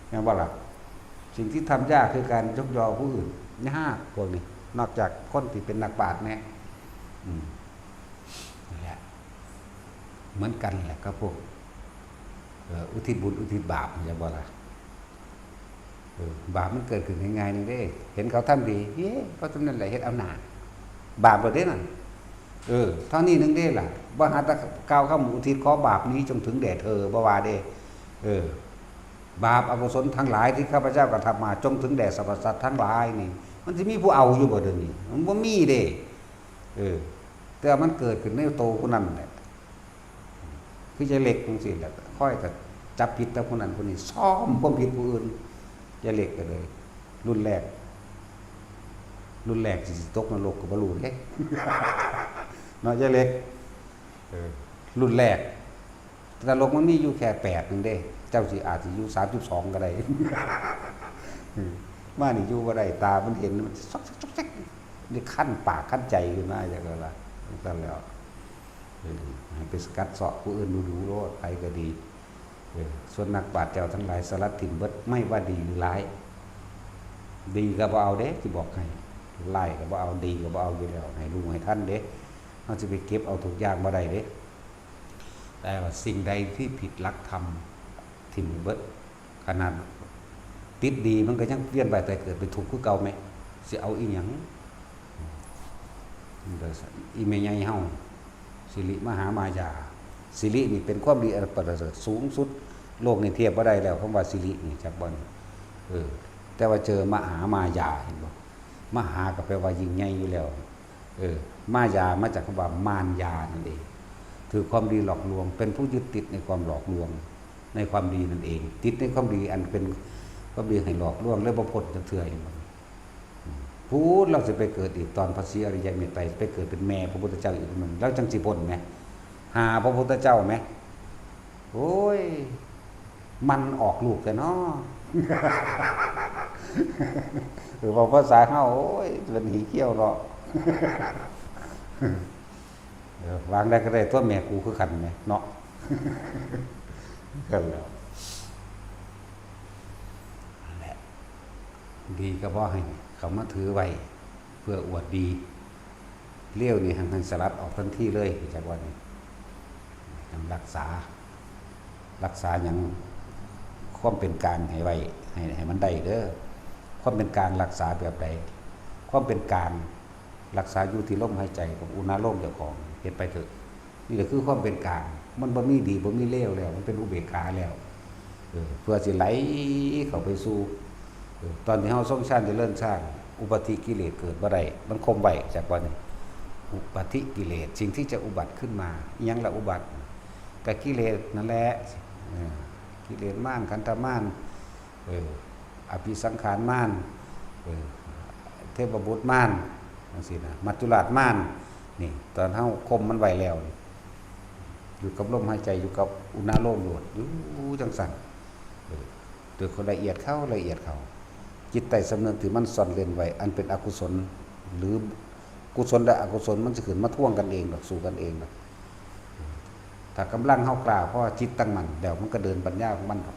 แม่นบ่ล่ะสิ่งที่ทำยากคือการยกยอผู้อื่นยากพวกนี้นอกจากคนที่เป็นนักปราชญ์แน่นั่นแหละเหมือนกันแหละก็พวกอุทิศบุญอุทิศบาปอย่าบ่ล่ะบาปมันเกิดขึ้นง่ายๆนี่เด้เห็นเขาทำดีเฮ้เพราะฉะนั้นแหละเฮ็ดเอาหน้าบาปบ่ได้นั่นเท่านี้นึงเด้ล่ะบ่หาตะกล่าวคำอุทิศขอบาปนี้จงถึงแด่เธอบ่ว่าเด้บาปอกุศลทั้งหลายที่ข้าพเจ้ากระทำมาจงถึงแด่สรรพสัตว์ทั้งหลายนี่มันสิมีผู้เอาอยู่บ่เดี๋ยวนี้มันบ่มีเด้แต่มันเกิดขึ้นในโตผู้นั้นแหละคือจะเล็กจังซี่แหละค่อยก็จับผิดแต่ผู้นั้นผู้นี้ซ้อมความผิดผู้อื่นจะเล็กกันเลยรุ่นแรกสิตกนรกก็บ่รู้เด้ เนาะจะเล็กรุ่นแรกนรกมันมีอยู่แค่8นึงเด้เจ้าสิอาจสิอยู่32ก็ได้ มานี่อยู่บ่ได้ตามันเห็นมันซอกๆๆนี่คั้นปากคั้นใจขึ้นมาจังนั้นล่ะนั่นแล้วให้ไปสกัดเสาะผู้อื่นดูๆโลดไปก็ดีส่วนนักปราชญ์เจ้าทั้งหลายสลัดถิ่นเบิดไม่ว่าดีหรือร้ายดีก็บ่เอาเด้สิบอกให้ร้ายก็บ่เอาดีก็บ่เอาอยู่แล้วให้รู้ให้ท่านเด้เฮาสิไปเก็บเอาทุกอย่างบ่ได้เด้แต่ว่าสิ่งใดที่ผิดหลักธรรมถิ่มเบิดขนาดติดดีมันก็ยังเวียนไปแต่เกิดเป็นทุกข์คือเก่าแม่สิเอาอีหยังอีแม่ใหญ่เฮาสิริมหามายาสิรินี่เป็นความดีอันประเสริฐสูงสุดโลกนี่เทียบบ่ได้แล้วคำว่าสิรินี่จักบ่แต่ว่าเจอมหามายาเห็นบ่มหาก็แปลว่ายิ่งใหญ่อยู่แล้วมายามาจากคำว่ามารยานั่นเองถือความดีหลอกลวงเป็นผู้ยึดติดในความหลอกลวงในความดีนั่นเองติดในความดีอันเป็นความดีให้หลอกลวงและบ่พ้นจักเทื่อเห็นบ่พูดเราสิไปเกิดอีกตอนพระศรีอริยเมตไตรไปเกิดเป็นแม่พระพุทธเจ้าอีกมันแล้วจังสิพ้นแหมหาพระพุทธเจ้าแหมโอ้ยมันออกลูกแต่น้อ พอภาษาเฮาโอ้ยเป็นหีเขี้ยวเนาะ วางได้ก็ได้ตัวแม่กูคือกันแหมเนาะ กันแล้วนั่นแหละดีก็บ่ให้เขามาถือไว้เพื่ออวดดีเลี้ยวนี่หันสลัดออกทันทีเลยจากวันนี้รักษาอย่างความเป็นกลางให้ไว้ให้มันได้เด้อความเป็นกลางรักษาแบบใดความเป็นกลางรักษาอยู่ที่ลมหายใจของอุณาโลมเจ้าของเฮ็ดไปเถอะนี่แหละคือความเป็นกลางมันบ่มีดีบ่มีเลวแล้วมันเป็นอุเบกขาแล้วเพื่อสิไหลเข้าไปสู่ตอนที่เฮาทรงฌานเจริญฌานอุปาทิกิเลสเกิดบ่ได้มันคมไว้จากวันนี้อุปาทิกิเลสสิ่งที่จะอุบัติขึ้นมาอีหยังละอุบัติก็กิเลสนั่นแหละกิเลสม่านขันธม่านอภิสังขารม่านเทพบุตรม่าน จังซี่นะมัจจุราชม่านนี่ตอนเฮาคมมันไว้แล้วนี่อยู่กับลมหายใจอยู่กับอุณาโลมโลดอยู่จังซั่นโดยคนละเอียดเข้าละเอียดเข้าจิตใต้สำนึกที่มันซ่อนเร้นไว้อันเป็นอกุศลหรือกุศลและอกุศลมันจะขึ้นมาท่วงกันเองดอกสู่กันเองดอกถ้ากำลังเฮากล้าเพราะจิตตั้งมั่นเดี๋ยวมันก็เดินปัญญาของมันดอก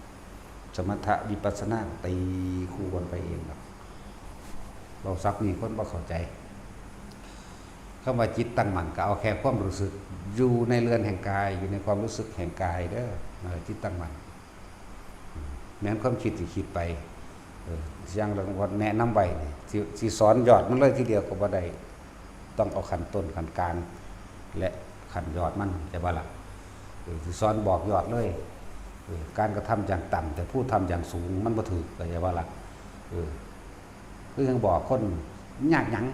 สมถะวิปัสสนาตีคู่กันไปเองดอกเราซักนี่คนบ่เข้าใจคำว่าจิตตั้งมั่นก็เอาแค่ความรู้สึกอยู่ในเรือนแห่งกายอยู่ในความรู้สึกแห่งกายเด้อจิตตั้งมั่นแม้นความคิดที่คิดไปอย่างเราว่าแนะนำไว้สิสอนยอดมันเลยทีเดียวก็บ่ได้ต้องเอาขั้นต้นขั้นกลางและขั้นยอดมันจะบ่ล่ะสิสอนบอกยอดเลยการกระทำอย่างต่ำแต่ผู้ทำอย่างสูงมันบ่ถูกก็จะบ่ล่ะคือยังบอกคนยากหยัง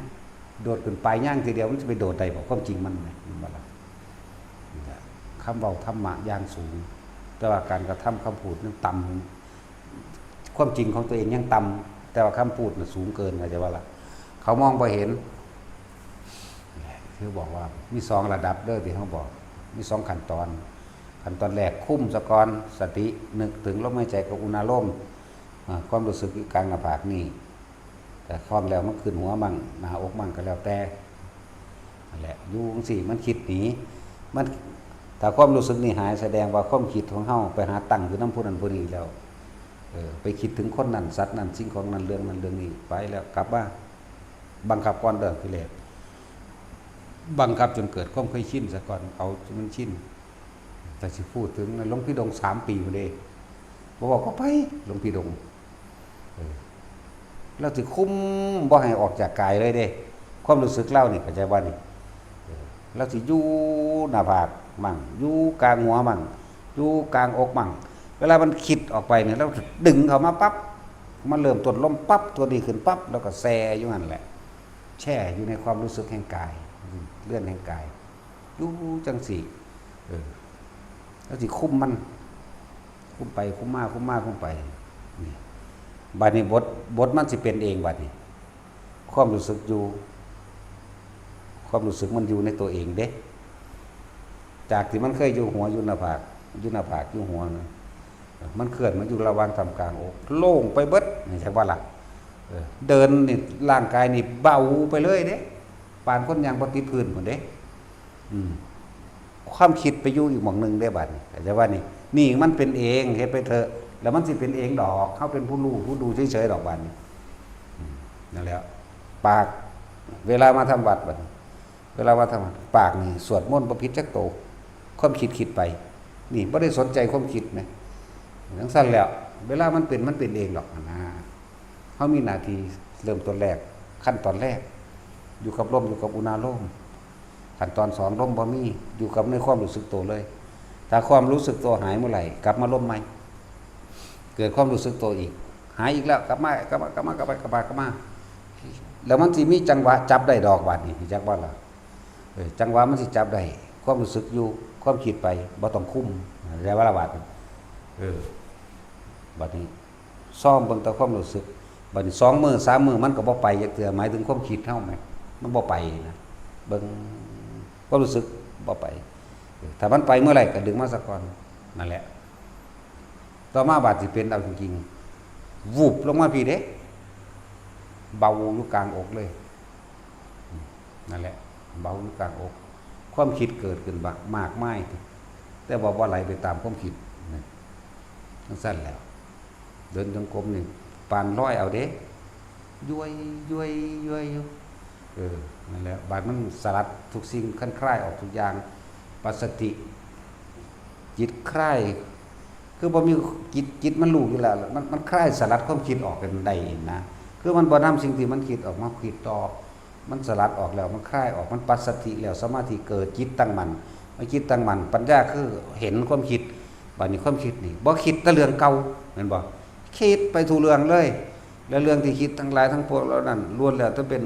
โดดขึ้นไปย่างทีเดียวมันจะไปโดดได้บ่ความจริงมันบ่ล่ะคำเว้าธรรมะอย่างสูงแต่ว่าการกระทำคำพูดนั้นต่ำความจริงของตัวเองยังต่ำแต่ว่าคำพูดน่ะสูงเกินก็จะว่าล่ะเขามองบ่เห็นคือบอกว่ามี2ระดับเด้อที่เขาบอกมี2ขั้นตอนแรกคุ้มซะก่อนสตินึกถึงลมหายใจกับอุณาโลมความรู้สึกอยู่กลางหน้าผากนี่แต่คล่องแล้วมันขึ้นหัวมั่งหน้าอกมั่งก็แล้วแต่นั่นแหละอยู่จังซี่มันคิดหนีมันถ้าความรู้สึกนี่หายแสดงว่าความคิดของเฮาไปหาตั้งอยู่นำผู้นั้นผู้นี้แล้วไปคิดถึงคนนั้นสัตว์นั้นสิ่งของนั้นเรื่องนั้นเรื่องนี้ไปแล้วกลับมาบังคับก่อนเด้อกิเลสบังคับจนเกิดความเคยชินซะก่อนเอาจนมันชินแต่สิพูดถึงหลวงพี่ดง3 ปีพุ่นเด้บ่บอกก็ไปหลวงพี่ดงเราสิคุมบ่ให้ออกจากกายเลยเด้ความรู้สึกเรานี่เข้าใจว่านี่เราสิอยู่หน้าผากมั่งอยู่กลางหัวมั่งอยู่กลางอกมั่งเวลามันคิดออกไปเนี่ยเราดึงเข้ามาปั๊บมันเริ่มต้นลมปั๊บตัวนี้ขึ้นปั๊บแล้วก็แซ่อยู่นั่นแหละแช่อยู่ในความรู้สึกแห่งกายเลื่อนแห่งกายอยู่จังสี่แล้วสิคุมมันคุมไปคุมมาคุมไปนี่บัดนี้บทมันสิเป็นเองบัดนี้ความรู้สึกอยู่ความรู้สึกมันอยู่ในตัวเองเด้จากที่มันเคยอยู่หัวอยู่หน้าผากอยู่หัวนะมันเคลื่อนมาอยู่ระหว่างทำกลางอกโล่งไปเบิดนี่ใช่ว่าล่ะเดินนี่ร่างกายนี่เบาไปเลยเด้ปานคนยางบ่ติดพื้นหมดเด้ความคิดไปอยู่อีกหม่องนึงได้บัดนี้แต่ว่านี่มันเป็นเองเฮ็ดไปเถอะแล้วมันสิเป็นเองดอกเฮาเป็นผู้รู้ผู้ดูเฉยๆดอกบัดนี้นั่นแหละปากเวลามาทำวัดบัดเวลาว่าทำปากนี่สวดมนต์บ่ผิดจักโตความคิดไปนี่บ่ได้สนใจความคิดนะทั้งสั้นแล้วเวลามันเป็นเองหรอกนะเขามีหน้าที่เริ่มต้นแรกขั้นตอนแรกอยู่กับลมอยู่กับอุณาโลมขั้นตอน2ลมบ่มีอยู่กับในความรู้สึกตัวเลยถ้าความรู้สึกตัวหายเมื่อไหร่กลับมาลมใหม่เกิดความรู้สึกตัวอีกหายอีกแล้วกลับมาแล้วมันสิมีจังหวะจับได้ดอกบาดนี่จักว่าล่ะจังหวะมันสิจับได้ความรู้สึกอยู่ความคิดไปบ่ต้องคุมได้ว่าละบาดบัดนี้ซ่อมเบิ่งแต่ความรู้สึกบัดนี้2 มื้อ 3 มื้อมันก็บ่ไปจักเทื่อหมายถึงความคิดเฮาแม่มันบ่ไปนะเบิ่งความรู้สึกบ่ไปถ้ามันไปเมื่อไหร่ก็ดึงมาซะก่อนนั่นแหละต่อมาบาดสิเป็นเอาจริงๆวูบลงมาพี่เด้เบาอยู่กลางอกเลยนั่นแหละเบาอยู่กลางอกความคิดเกิดขึ้นมากมายแต่บ่ไหลไปตามความคิดทั้งสั้นแล้วเดินจงกรมนี่ปานร้อยเอาเด้ย้วยอยู่นั่นแหละบาดมันสลัดทุกสิ่งขั้นคลายออกทุกอย่างปัสสติจิตคลายคือบ่มีจิตมันรู้อยู่แล้วมันคลายสลัดความคิดออกกันได้นะคือมันบ่นำสิ่งที่มันคิดออกมาคิดต่อมันสลัดออกแล้วมันคลายออกมันปัสสติแล้วสมาธิเกิดจิตตั้งมั่นเมื่อจิตตั้งมั่นปัญญาคือเห็นความคิดบัดนี้ความคิดนี่บ่คิดแต่เรื่องเก่าแม่นบ่คิดไปทุกเรื่องเลยแล้วเรื่องที่คิดทั้งหลายทั้งปวงแล้วนั่นล้วนแล้วจะเป็น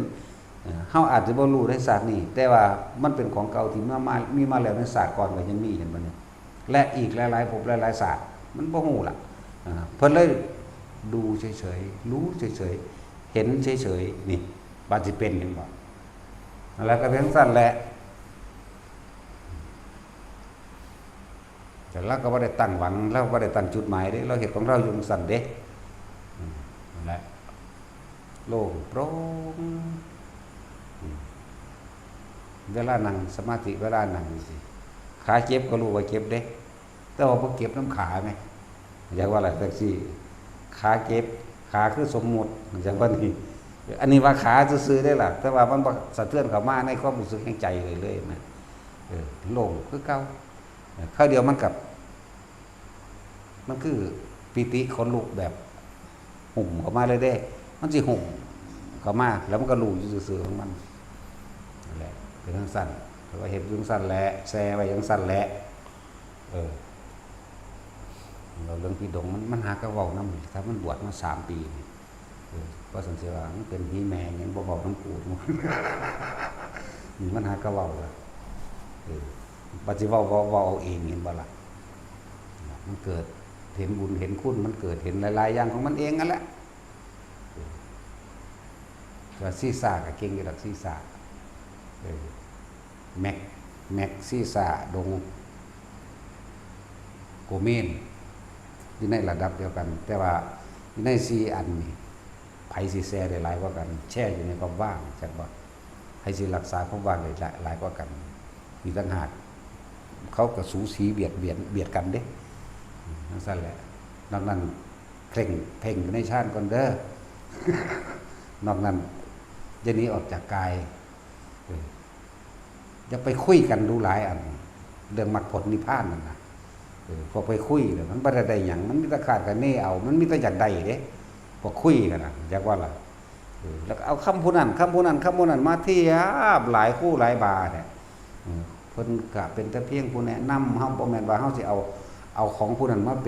เฮาอาจจะบ่รู้ในศาสตร์นี้แต่ว่ามันเป็นของเก่าที่มีมาแล้วในศาสตร์ก่อนก็ยังมีเห็นบ่เนี่ยและอีกหลายๆภพหลายๆศาสตร์มันบ่ฮู้ล่ะเพิ่นเลยดูเฉยๆรู้เฉยๆเห็นเฉยๆนี่บาดสิเป็นจังบ่ แล้วก็เพียงสั้นแหละแต่เราก็บ่ได้ตั้งหวังเราบ่ได้ตั้งจุดหมายเด้เราเฮ็ดของเราอยู่สั้นเด้นั่นแหละโล่งโปร่งเวลานั่งสมาธิเวลานั่งสิขาเจ็บก็รู้ว่าเจ็บเด้แต่ว่าบ่เก็บน้ำขาไหมอยากว่าอะไรแท็กซี่ขาเจ็บขาคือสมมุติอย่างว่านี่อันนี้ว่าขาซื่อๆได้ล่ะแต่ว่ามันบ่สะเทือนเข้ามาในความรู้สึกแห่งใจเลยนะโล่งคือเก่าคราวเดียวมันกับมันคือปิติขนลุกแบบหุ่มเข้ามาเลยเด้มันสิหุ่มเข้ามาแล้วมันก็รู้อยู่ซื่อๆของมันนั่นแหละเป็นจังซั่นแต่ว่าเฮ็ดจังซั่นแหละแซ่ไว้จังซั่นแหละเราเรื่องพี่ดงมันหากระเว้านำถ้ามันบวชมา3 ปีก็สันเสียว่ามันเป็นพี่แม่ยังบ่เว้านำกูนี่มันหากระเว้าล่ะปัจจุบันเว้าเอาเองเห็นบ่ล่ะมันเกิดเห็นบุญเห็นคุณมันเกิดเห็นหลายๆอย่างของมันเองนั่นแหละว่าศีรษะก็เก่งอยู่ดอกศีรษะแม็กศีรษะดงโกเมนอยู่ในระดับเดียวกันแต่ว่าอยู่ใน4อันนี่ไผสิแซ่ได้หลายกว่ากันแช่อยู่ในความว่างจักบ่ไผสิรักษาความว่างได้หลายกว่ากันมีต่างหากเขาก็สูสีเบียดกันเด้นั่นซั่นแหละนอกนั้นเพ่งอยู่ในฌานก่อนเด้อนอกนั้นอย่าหนีออกจากกายอย่าไปคุยกันดูหลายอันเรื่องมรรคผลนิพพานนั่นน่ะพอไปคุยแล้วมันบ่ได้หยังมันมีแต่ขาดกันแน่เอามันมีแต่อยากได้เด้พอคุยกันน่ะอยากว่าล่ะแล้วเอาคำผู้นั้นมาเทียบหลายคู่หลายบาเนี่ยเพิ่นก็เป็นแต่เพียงผู้แนะนำเฮาบ่แม่นว่าเฮาสิเอาของผู้นั้นมาเ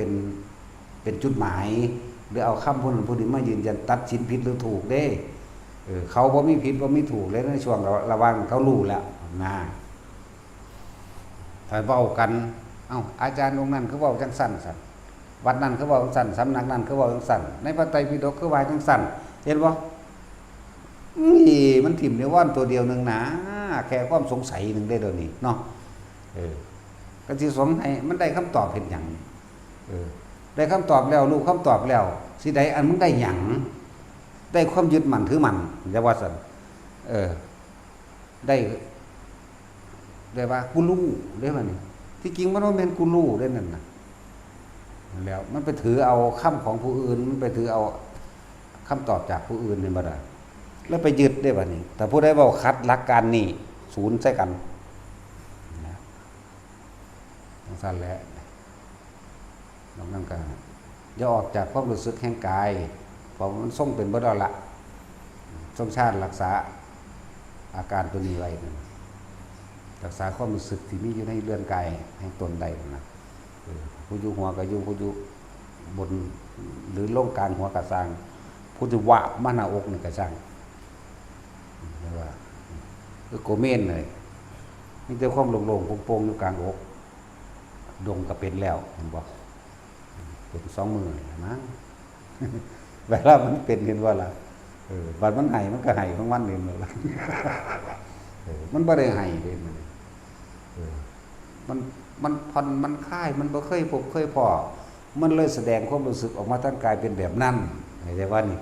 ป็นจุดหมายหรือเอาคำผู้นั้นผู้นี้มายืนยันตัดสินผิดหรือถูกเด้เขาบ่มีผิดบ่มีถูกเลยในช่วงระหว่างเขารู้แล้วนะถ้าเว้ากันอาจารย์องค์นั้นเขาเว้าจังซั่นซั่นวัดนั้นเขาเว้าจังซั่นสำนักนั้นเขาเว้าจังซั่นในพระไตรปิฎกเขาว่าจังซั่นเห็นบ่มันถิ่มนิวรณ์ตัวเดียวนึงนะแค่ความสงสัยนึงได้เดี๋ยวนี้เนาะก็สิสงให้มันได้คำตอบเห็นหยังได้คำตอบแล้วรู้คำตอบแล้วสิได้อันมึงได้หยังได้ความยึดมั่นถือมั่นอย่าว่าซั่นได้ว่ากูรู้ได้ว่านี่ที่จริงมันบ่แม่นกูรู้ได้นั่นน่ะแล้วมันไปถือเอาคำของผู้อื่นมันไปถือเอาคำตอบจากผู้อื่นนี่บ่ได้แล้วไปยึดได้บัดนี้แต่ผู้ใดเว้าขัดหลักการนี้ศูนย์ใส่กันนะจังซั่นแหละนอกนั้นก็อย่าออกจากความรู้สึกแห่งกายเพราะมันทรงเป็นบ่ได้ละทรงชาติรักษาอาการตัวนี้ไว้รักษาความรู้สึกที่มีอยู่ในเรือนกายแห่งตนใดนะผู้อยู่หัวก็อยู่ผู้อยู่บนหรือลงกลางหัวก็สร้างผู้ที่วาบมาหน้าอกนี่ก็สร้างเรียกว่าคือโกเมนเลยมีแต่ความโล่งๆโปร่งๆอยู่กลางอกดงก็เป็นแล้วเห็นบ่เป็น2 มือมั้งเวลามันเป็นเห็นว่าล่ะบัดมันให้มันก็ให้ของมันเองเลยมันบ่ได้ให้เด้มันผ่อนมันคลายมันบ่เคยพบเคยพอมันเลยแสดงความรู้สึกออกมาทางกายเป็นแบบนั้นเข้าใจว่านี่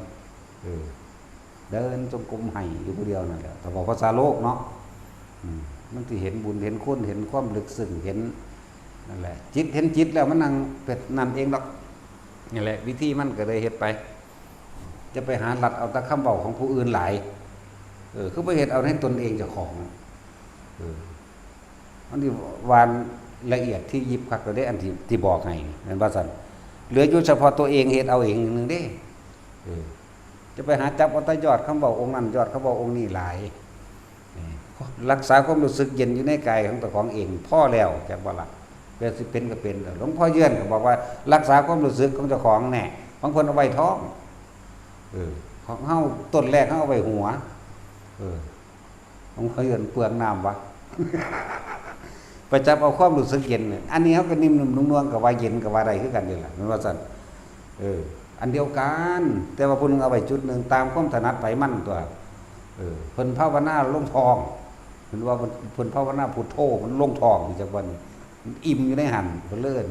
เดินจงกรมให้อยู่ผู้เดียวนั่นแหละแต่ว่าภาษาโลกเนาะมันสิเห็นบุญเห็นคุณเห็นความลึกซึ้งเห็นนั่นแหละจิตเห็นจิตแล้วมันนั่งเป็ดนั่นเองดอกนี่แหละวิธีมันก็เลยเฮ็ดไปจะไปหาหลัดเอาแต่คำเว้าของผู้อื่นหลายคือบ่เฮ็ดเอาให้ตนเองเจ้าของมันที่วานละเอียดที่ยิบคักก็ได้อันที่บอกให้นั่นว่าซั่นเหลืออยู่เฉพาะตัวเองเฮ็ดเอาเองนึงเด้จะไปหาจับเอาแต่ยอดคำเว้าองค์นั้นยอดคำเว้าองค์นี้หลายรักษาความรู้สึกเย็นอยู่ในกายของตัวของเองพอแล้วจักบ่ล่ะเวลาสิเป็นก็เป็นหลวงพ่อเยื่อนก็บอกว่ารักษาความรู้สึกของเจ้าของแน่บางคนเอาไว้ท้องของเฮาต้นแรกเฮาเอาไว้หัวหลวงพ่อเยื่อนเปลืองน้ำวะไปจับเอาความรู้สึกเย็นอันนี้เขาก็นิ่มๆนุ่มๆกับว่าเย็นกับว่าอะไรคือกันนี่แหละมันว่าสั่นอันเดียวกันแต่ว่าผู้นึงเอาไว้จุดนึงตามความถนัดไปมั่นตัวเพิ่นภาวนาลงทอง เพิ่นว่าเพิ่นภาวนาพุทโธมันลงท้องจักวันมันอิ่มอยู่ในหันเพิ่นเลิ่น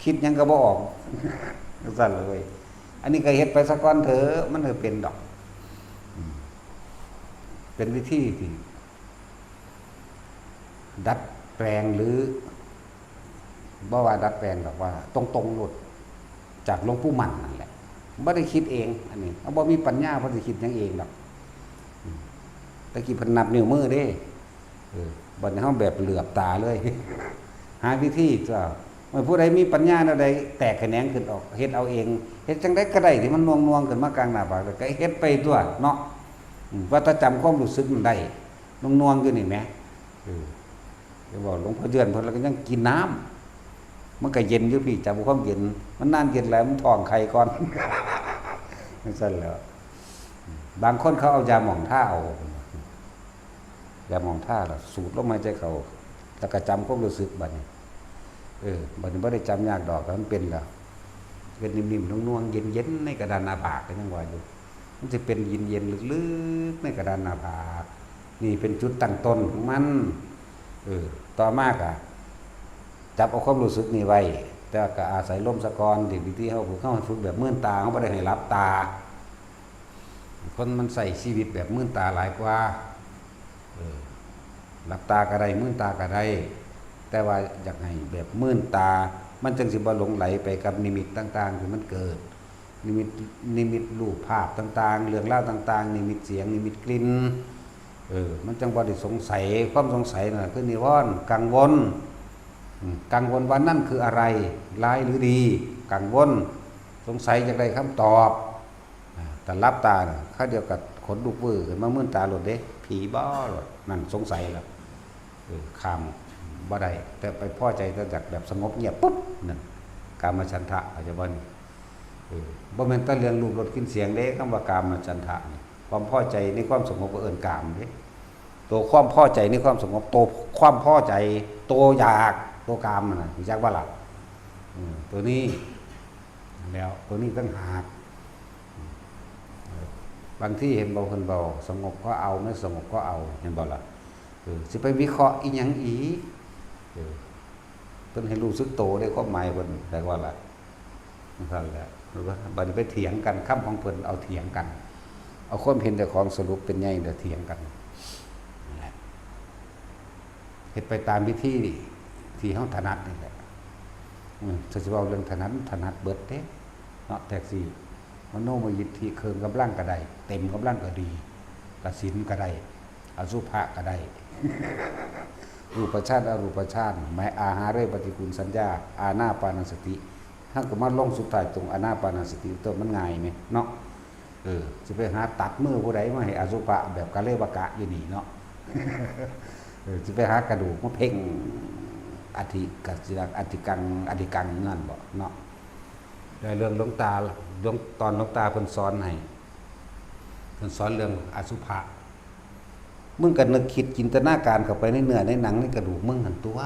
คิดหยังก็บ่ออกสั่นเลยอันนี้ก็เฮ็ดไปสักก่อนเถอะมันก็เป็นดอกเป็นวิธีที่ดัดแปลงหรือบ่ว่าดัดแปลงดอกว่าตรงๆหลุดจากหลวงปู่มั่นนั่นแหละบ่ได้คิดเองอันนี้เอาบ่มีปัญญาบ่ได้คิดหยังเองดอกตะกี้เพิ่นนับนิ้วมือเด้บัดนี้เฮาแบบเหลือบตาเลยหาวิธีจ้ะว่าผู้ใดมีปัญญาแนวใดแตกแขนงขึ้นออกเฮ็ดเอาเองเฮ็ดจังได๋ก็ได้ที่มันน่วงๆขึ้นมากลางหน้าผากก็เฮ็ดไปตัวเนาะว่าถ้าจำความรู้สึกมันได้น่วงๆอยู่นี่แหมจะบอกหลวงพ่อเดือนเพิ่นแล้วก็ยังกินน้ำมันก็เย็นอยู่พี่จำความเย็นมันนานเย็นแล้วมันท้องไข่ก่อนนั่นซั่นแหล้วบางคนเขาเอายาหม่องท่าเอายาหม่องท่าล่ะสูดลมหายใจเข้าแล้วก็จำความรู้สึกบัดนี้บัดนี้บ่ได้จำยากดอกมันเป็นแล้วเป็นนิ่มๆน่วงๆเย็นๆในกระดานหน้าผากก็ยังว่าอยู่มันจะเป็นเย็นๆลึกๆในกระดานหน้าผากนี่เป็นจุดตั้งต้นของมันต่อมาก็จับเอาความรู้สึกนี่ไว้แต่ก็อาศัยลมสะกอนที่เฮาฝึกแบบมื่นตาเฮาบ่ได้ให้หลับตาคนมันใส่ชีวิตแบบมื่นตาหลายกว่าหลับตาก็ได้มื่นตาก็ได้แต่ว่าอยากให้แบบมื่นตามันจึงสิบ่หลงไหลไปกับนิมิตต่างๆที่มันเกิดนิมิตรูปภาพต่างๆเรื่องราวต่างๆนิมิตเสียงนิมิตกลิ่นมันจังบ่ได้สงสัยความสงสัยน่ะคือนิวรณ์กังวลว่านั่นคืออะไรร้ายหรือดีกังวลสงสัยอยากได้คำตอบแต่รับตาน่ะเขาเดียวกับขนลุกวื้อขึ้นมามื่นตาหลดเด้ผีบ่หลดนั่นสงสัยแล้วข้ามบ่ได้แต่ไปพอใจแต่จากแบบสงบเงียบปุ๊บนั่นกามฉันทะอาจจะบ่นี่บ่แม่นแต่เรื่องรูปรสกลิ่นเสียงเด้คำว่ากามฉันทะนี่ความพอใจในความสงบก็เอิ้นกามเด้ตัวความพอใจในความสงบตัวความพอใจตัวอยากตัวกามมันน่ะรู้จักบ่ล่ะตัวนี้แล้วตัวนี้ตั้งหากบางที่เห็นบ่เพิ่นเว้าสงบก็เอาไม่สงบก็เอาเห็นบ่ล่ะสิไปวิเคราะห์อีหยังอีกเพิ่นให้รู้สึกโตได้ความหมายเพิ่นแต่ว่าล่ะนั่นแหละหรือว่าบัดนี้ไปเถียงกันคำของเพิ่นเอาเถียงกันเอาความเห็นแต่ของสรุปเป็นไงเดี๋ยวเถียงกันนั่นแหละเฮ็ดไปตามวิธีที่เฮาถนัดนี่แหละถ้าสิเว้าเรื่องถนัดเบิดเด้เนาะแท็กซี่มโนมยิทธิเคิงกำลังก็ได้เต็มกำลังก็ดีกสินก็ได้อสุภะก็ได้รูปฌานอรูปฌานหมายอาหาเรปฏิกูลสัญญาอานาปานสติถ้าก็มาลงสุดท้ายตรงอานาปานสติตัวมันง่ายมั้ยเนาะสิไปหาตัดมือผู้ใดมาให้อสุภะแบบกะเลวกะอยู่นี่เนาะสิไปหากระดูกมาเพ่งอธิกัจจอธิกังนั่นบ่เนาะได้เรื่องหลวงตาตอนหลวงตาเพิ่นสอนให้เพิ่นสอนเรื่องอสุภะมึงก็นึกคิดจินตนาการเข้าไปในเนื้อในหนังในกระดูกมึงหั่นตัว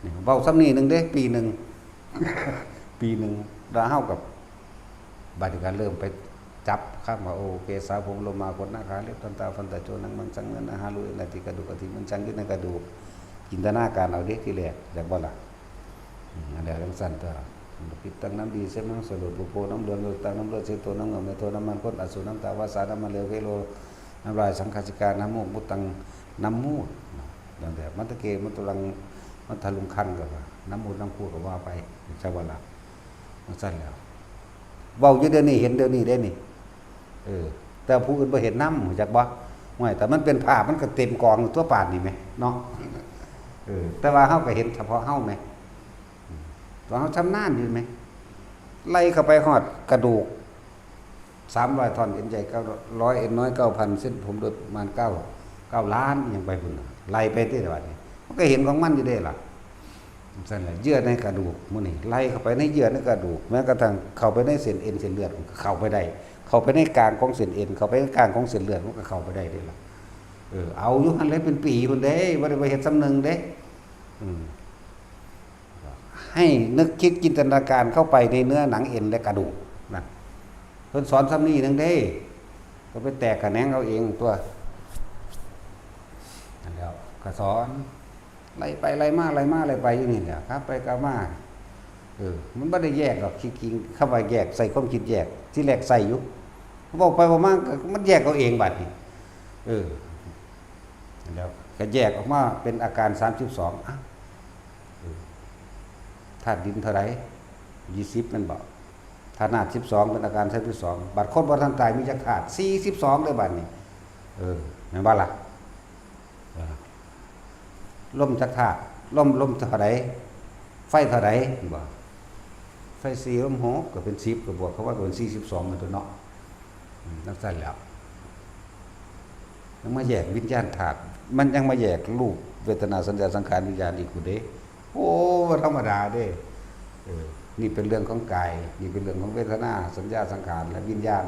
นี่เว้าซ้ำนี้นึงเด้ปีนึงแล้วเฮากับบัดนี้ก็เริ่มไปจับคำว่าโอเคสาผมลงมาคนนาคาเล็บตันตาฟันตะโจนังมังสังเงินอาหารุนาติกระดูกอธิมันจังอยู่ในกระดูกจินตนาการเอาเด้ที่แรกจากบ่ล่ะอันเดียวจังซั่นตัวปิดตั้งน้ำดีเส้นน้ำสลดปุโพน้ำเดือนตังน้ำเลือดเส้นตัวน้ำเงินเมโทน้ำมันก้นอสุน้ำตาวาสาน้ำมันเลวเกโลน้ำลายสังขารการน้ำมูกมุตังน้ำมูดดังแบบมัตตะเกมัตตุลังมัตถลุงคันก็ว่าน้ำมูดน้ำพูดก็ว่าไปใช่บ่ล่ะมันสั้นแล้วเว้าอยู่เดี๋ยวนี้เห็นเดี๋ยวนี้ได้นี่แต่ผู้อื่นบ่เห็นน้ำจักบ่ไม่แต่มันเป็นภาพมันก็เต็มกองทั่วป่านนี่มั้ยเนาะแต่ว่าเฮาก็เห็นเฉพาะเฮามั้ยว่าเฮาชำนาญอยู่มั้ยไล่เข้าไปฮอดกระดูก300ท่อนเอ็นใหญ่900เอ็นน้อย 9,000 เส้นผมโดยประมาณ9ล้านยังไปพุ่นไล่ไปที่ว่านี่มันก็เห็นของมันอยู่เด้ล่ะซั่นแหละเยื่อในกระดูกมื้อนี้ไล่เข้าไปในเยื่อในกระดูกแม้กระทั่งเข้าไปในเส้นเอ็นเส้นเลือดเข้าไปได้เข้าไปในกลางของเส้นเอ็นเข้าไปในกลางของเส้นเลือดมันก็เข้าไปได้เด้ล่ะเอาอยู่หั่นเลยเป็นปีพุ่นเด้บ่ได้ไปเฮ็ดสำนึงเด้ให้นึกคิดจินตนาการเข้าไปในเนื้อหนังเอ็นและกระดูกนั่นเพิ่นสอนซ้ำนี้นึงเด้ก็ไปแตกกระแหนงเอาเองตัว ก็สอนไล่ไปไล่มาไล่มาไล่ไปอย่างนี้แหละครับไปกลับมามันไม่ได้แยกหรอกคิดกิงเข้าไปแยกใส่ความคิดแยกที่แรกใส่อยู่บอกไปบอกมามันแยกเอาเองบัดนี้แล้วก็แยกออกมาเป็นอาการ32ธาตุดินเท่าไหร่20มันบอกธาตุน้ำ12เป็นอาการ32บัดคนบ่ทันตายมีจักธาตุ42เลยบัดนี้แม่นบ่ล่ะลมจักธาตุลมเท่าไหร่ไฟเท่าไหร่บ่ไฟ4ลม6ก็เป็น10ก็บวกเขาว่าเป็น42มันตัวเนาะนักสั่นแล้วยังมาแยกวิญญาณธาตุมันยังมาแยกรูปเวทนาสัญญาสังขารวิญญาณอีกกูเด้โอ้ธรรมดาเด้นี่เป็นเรื่องของกายนี่เป็นเรื่องของเวทนาสัญญาสังขารและวิญญาณ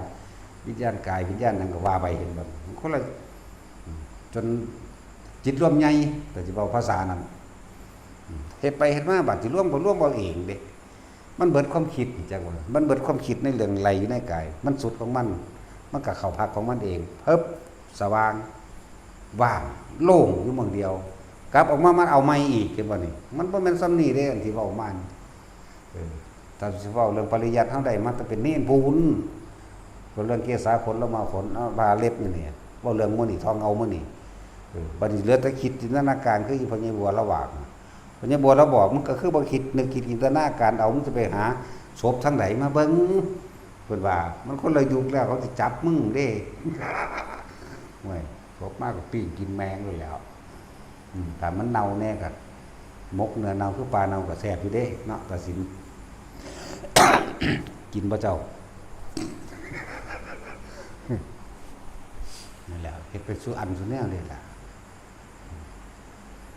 กายวิญญาณนั่นก็ว่าไปเห็นบ่คนละจนจิตรวมใหญ่แต่สิเว้าภาษานั้นเฮ็ดไปเฮ็ดมาบัดสิรวมบ่รวมเอาเองเด้มันเบิดความคิดจังว่ามันเบิดความคิดในเรื่องไหลอยู่ในกายมันสุดของมันก็เข้าพักของมันเองเพิบสว่างว่างโล่งอยู่เมืองเดียวกลับออกมามันเอาไม้อีกเห็นบ่นี่มันบ่แม่นซ้ำนี่เด้อันที่เว้ามาถ้าสิเว้าเรื่องปริยัติเฮาได้มันจะเป็นเน้นปูนเรื่องเกษาผลละมาผลบาเล็บนี่เว้าเรื่องมื้อนี่ทองเอามื้อนี่บัดนี้เหลือแต่คิดจินตนาการคือพญาบัวระหว่างพญาบัวเราบอกมันก็คือบ่คิดนึกคิดจินตนาการเอามันจะไปหาศพทางไหนมาเบิ่งเพิ่นว่ามันคนละยุคแล้วเขาสิจับมึงเด้โอ้ยศพมากกว่าปิ้งกินแมงเลยแล้วถ้ามันเน่าแน่ก็มกเนื้อเน่าคือปลาเน่าก็แซ่บอยู่เด้เนาะตัดสิน กินบ่เจ้านั่นแหละเฮ็ดไปสู่อันสู่แนวเลยล่ะ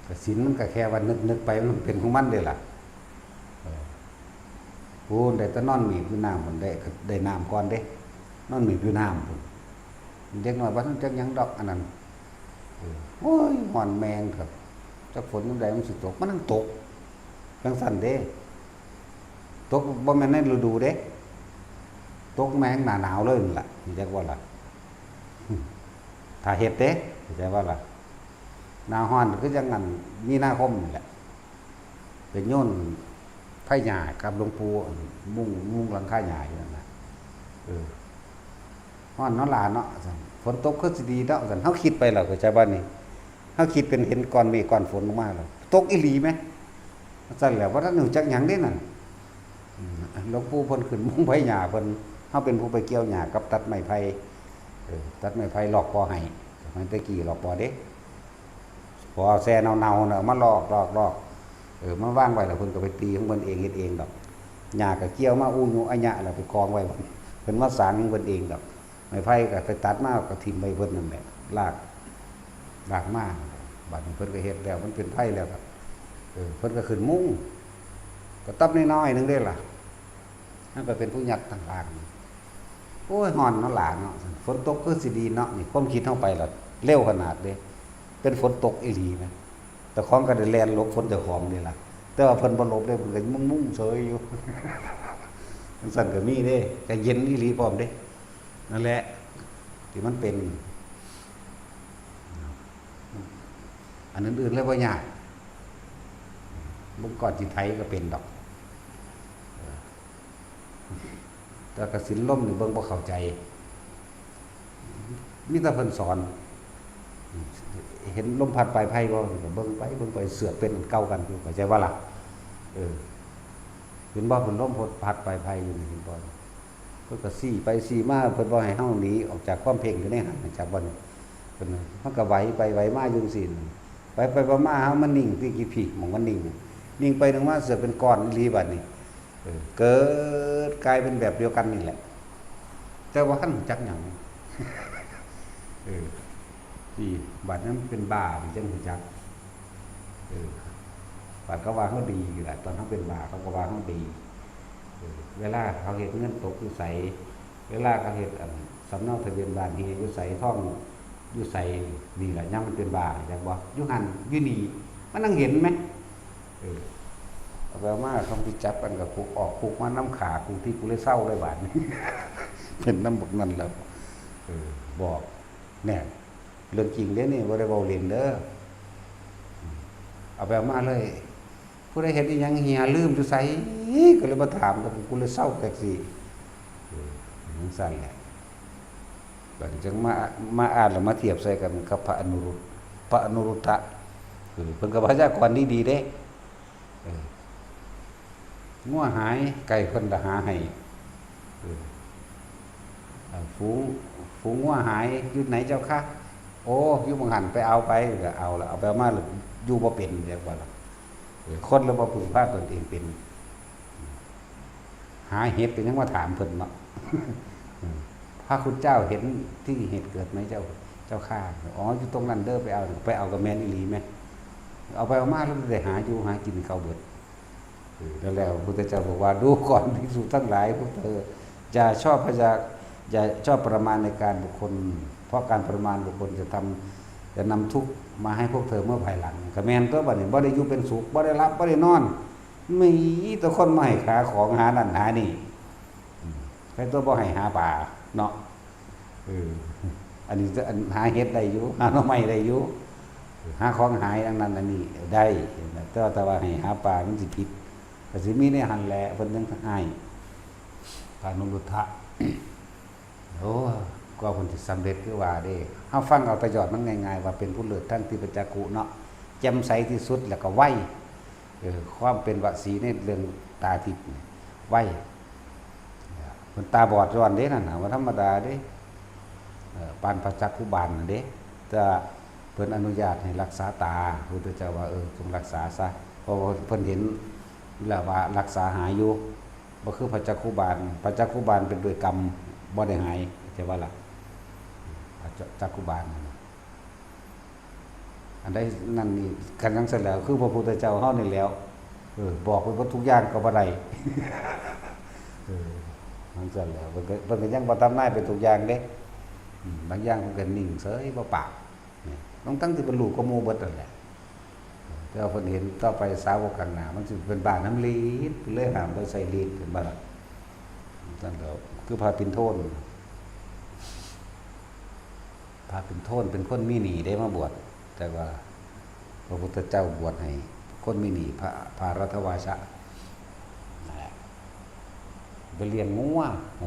กสินมันก็แค่ว่านึกไปมันเป็นของมันเลยล่ะโอ้ได้แต่นอนหมีอยู่น้ำมันได้น้ำก่อนเด้นอนหมีอยู่น้ำพุ่นเด็กน้อยบ่ทันจักหยังดอกอันนั้นโอ้ยหอนแมงครับจักฝนจังไดมันสิตกมันตกจังซั่นเด้ตกบ่แม่นในฤดูเด้ตกแมงหน้าหนาวเลยนั่นล่ะนี่จักว่าล่ะถ้าเฮ็ดเด้เข้าใจว่าล่ะหน้าร้อนคือจังนั้นมีนาคมนี่แหละเป็นโยนไผหญ้ากับหลวงปู่มุงหลังคาหญ้าอยู่นั่นน่ะร้อนเนาะหลานเนาะฝนตกคือสิดีเนาะซั่นเฮาคิดไปแล้วเข้าใจบ่นี่เฮาคิดเป็นเห็นก้อนเมฆก้อนฝนลงมาแล้วตกอีหลีมั้ยซั่นแหละว่าท่านรู้จักหยังเด้นั่นหลวงปู่เพิ่นขึ้นมุงไผหญ้าเพิ่นเฮาเป็นผู้ไปเกี่ยวหญ้ากับตัดไม้ไผ่ตัดไม้ไผ่หลอกปอให้มันตะกี้หลอกปอเด้พอแซ่เน่าๆน่ะมาลอกมาว่างไว้แล้วเพิ่นก็ไปตีของเพิ่นเองเฮ็ดเองดอกหญ้าก็เกี่ยวมาอูอยู่อะหยะแล้วไปกองไว้เพิ่นมาสร้างของเพิ่นเองดอกไม้ไผ่ก็ไปตัดมาก็ทิ่มไว้เพิ่นนั่นแหละลากมาบัดนี้เพิ่นก็เฮ็ดแล้วมันเป็นไผ่แล้วครับเพิ่นก็ขึ้นมุ้งก็ตับน้อยๆนึงเด้ล่ะนั่นก็เป็นผู้ยักษ์ต่างๆโอ้ยฮ้อนเนาะหลานเนาะฝนตกคือสิดีเนาะนี่ความคิดเฮาไปล่ะเร็วขนาดเด้เป็นฝนตกอีหลีมั้ยแต่ของก็ได้แล่นหลบฝนเจ้าของนี่ล่ะแต่ว่าเพิ่นบ่หลบเด้เพิ่นก็มุ่งๆเฉยอยู่มันสั่นก็มีเด้ก็เย็นอีหลีพร้อมเด้นั่นแหละที่มันเป็นอันอื่นๆแล้วบ่ยากบ่ก่อนสิไทยก็เป็นดอกแต่กสินล่มนี่เบิ่งบ่เข้าใจมีแต่เพิ่นสอนเห็นลมพัดปลายไผ่บ่ก็เบิ่งไปเสือกเป็นเก่ากันอยู่เข้าใจว่าล่ะเห็นบ่เพิ่นลมพัดปลายไผ่อยู่นี่เห็นบ่เพิ่นก็ซี่ไปซี่มาเพิ่นบ่ให้เฮาหนีออกจากความเพ่งอยู่ในหันจากบ่นี่เพิ่นมันก็ไหวไปไหวมาอยู่จังซี่ไปมาเฮามันนิ่งที่กี่ผีหม่องมันนิ่งไปนึงมาเสือกเป็นก้อนอีหลีบัดนี้เกิดกลายเป็นแบบเดียวกันนี่แหละแต่ว่าท่านจักหยังที่บัดนั้นเป็นบ้าจังหูจักบัดก็ว่าเขาดีอยู่แหละตอนเขาเป็นบ้าเขาก็ว่าเขาดีเวลาเขาเห็นเงินตกอยู่ใสเวลาเขาเห็นสำเนาทะเบียนบ้านที่อยู่ใสท่องอยู่ใสนี่แหละย่ำมันเป็นบ้าจังบ่อยู่หันอยู่นี่มันนั่งเห็นไหมเอาไปมาเขาไปจับกันกับคุกออกคุกมาน้ำขาคุกที่กูเลยเศร้าเลยบาดนี้ เป็นน้ำบกนั่นแล้วบอกเนี่ยเรื่องจริงเด้นี่บ่ได้เว้าเล่นเด้อ เอาไปเอามาเลยผู้ใดเห็นอีหยังเหียลืมอยู่ไสก็เลยมาถามกับกูเลยเศร้าแท็กซี่มันสั่นแหละบัดนี้จึงมาอ่านแล้วมาเทียบใส่กันกับพระอนุรุตพระอนุรุตตะเพิ่นก็พยากรณ์ดีๆเด้งัวหายไก่เพิ่นละหาให้ฝูงงัวหายอยู่ไหนเจ้าคะโอ้อยู่บังหันไปเอาไปก็เอาแล้วเอาไปเอามาหรืออยู่บ่เป็นจังว่าล่ะคนแล้วบ่พึ่งพาตนเองเป็นหาเห็ดเป็นยังมาถามเพิ่นเนาะ พระคุณเจ้าเห็นที่เห็ดเกิดไหมเจ้าข้าอ๋ออยู่ตรงนั้นเด้อไปเอากับแม่นอีหลีไหมเอาไปเอามาแล้วได้หาอยู่หากินเขาเบิดแล้วพระพุทธเจ้าบอกว่าดูก่อนภิกษุทั้งหลายพวกเธออย่าชอบประมาณในการบุคคลเพราะการประมาณบุคคลจะนำทุกข์มาให้พวกเธอเมื่อภายหลังกระแมนตัวบัดนี้บ่ได้อยู่เป็นสุขบ่ได้รับบ่ได้นอนมีแต่คนมาให้ขาของหานั่นหานี่ใครตัวบ่ให้หาป่าเนาะอันนี้หาเห็ดได้อยู่หาหน่อไม้ได้อยู่หาของหายอันนั้นอันนี้ได้แต่ว่าให้หาป่ามันสิผิดก็สิมีในหันแหละเพิ่นยังให้พระอนุรุทธะโอ้ก็เพิ่นสิสำเร็จคือว่าเด้เฮาฟังเอาประโยชน์มันง่ายๆว่าเป็นผู้เลิศทั้งที่ปัจจักขุเนาะแจ่มใสที่สุดแล้วก็ไวความเป็นวสีในเรื่องตาทิพย์ไวเพิ่นตาบอดย้อนเด้นั่นน่ะว่าธรรมดาเด้ปานพระจักขุบาลน่ะเด้แต่เพิ่นอนุญาตให้รักษาตาพระพุทธเจ้าว่าจงรักษาซะเพราะว่าเพิ่นเห็นแล้วว่ารักษาหายอยู่บ่คือพระจักขุบาลเป็นด้วยกรรมบ่ได้หายใช่ว่าล่ะจักขุบาลอันใดนั่นนี่กันจังซั่นแล้วคือพระพุทธเจ้าเฮานี่แล้วบอกไปว่าทุกอย่างก็บ่ได้มันซั่นแล้วเพิ่นก็ยังบ่ทำนายเป็นทุกอย่างเด้บางอย่างเพิ่นก็นิ่งเฉยบ่ปากต้องตั้งที่เป็นลูกก็หมู่เบิดนั่นแหละแต่เพิ่นเห็นต่อไปสาวกข้างหน้ามันสิเป็นบ้านน้ำลีดเลยห้ามบ่ใส่ลีดเป็นบ่ล่ะนั่นแล้วคือพระปิ่นโทนเป็นคนมีหนี้ได้มาบวชแต่ว่าพระพุทธเจ้าบวชให้คนมีหนี้พระรัตวาชะไปเลี้ยงงัว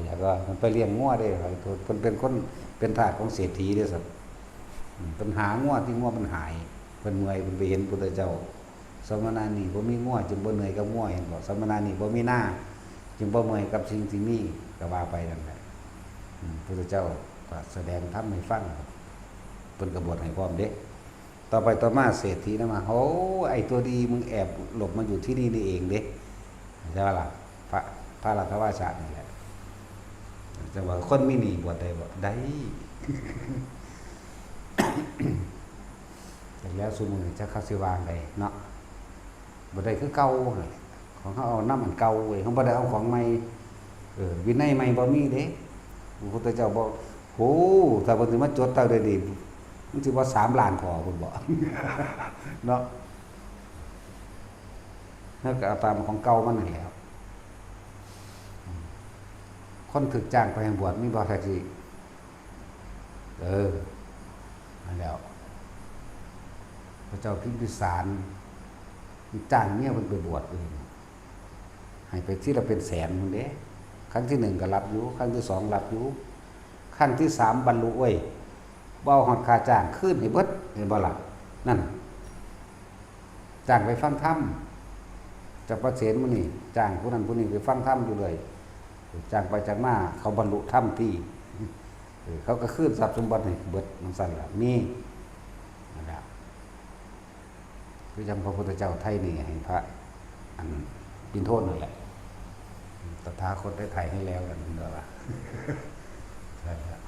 อยากว่ามันไปเลี้ยงงัวได้ครับเป็นคนเป็นทาสของเศรษฐีเด้อสัตว์ปัญหางัวที่งัวมันหายเพิ่นเมื่อยเพิ่นไปเห็นพุทธเจ้าสมณะนี้บ่มีงัวจึงบ่เหนื่อยกับงัวเห็นบ่สมณะนี้บ่มีหน้าจึงบ่เมื่อยกับสิ่งที่มีก็ว่าไปนั่นแหละพุทธเจ้าก็แสดงธรรมให้ฟังเพิ่นก็บวชให้พร้อมเด้ต่อไปต่อมาเศรษฐีนะมาโอ้ไอ้ตัวดีมึงแอบหลบมาอยู่ที่นี่นี่เองเด้ใช่ป่ะล่ะพระรัตวาชะนี่แหละจะว่าคนมีหนี้บวชได้บ่ได้ แต่แล้วซุมื้อจะเข้าสิวางได้เนาะบ่ได้คือเก่าของเฮาเอาน้ำมันเก่าเว้ยเฮาบ่ได้เอาของใหม่วินัยใหม่บ่มีเด้พระพุทธเจ้าบอกโอ้ถ้าเพิ่นสิมาจดเท่าได้ดีมันสิว่า3ล้านข้อเพิ่นบอก เนาะแล้วก็เอาตามของเก่ามันนั่นแหละคนถึกจ้างไปให้บวชมีบ่แท้จริงนั่นแล้วพระเจ้าพิมพิสารจ้างเมียเพิ่นไปบวชเองให้ไปที่ละเป็นแสนพุ่นเด้ครั้งที่1ก็รับอยู่ครั้งที่2รับอยู่ครั้งที่3บรรลุเว้ยบ่เอาฮอดค่าจ้างคืนให้เบิดเห็นบ่ล่ะนั่นจ้างไปฟังธรรมจากพระเสนมื้อนี้จ้างผู้นั้นผู้นี้ไปฟังธรรมอยู่เลยจ้างไปจากมาเขาบรรลุธรรมที่เขาก็คืนทรัพย์สมบัติให้เบิดมันสั่นล่ะมีนั่นแหละคือจังพระพุทธเจ้าไทยนี่ให้พระอันปิ่นโทนนั่นแหละตถาคตได้ไทยให้แล้วนั่นเด้อล่ะใช่แล้ว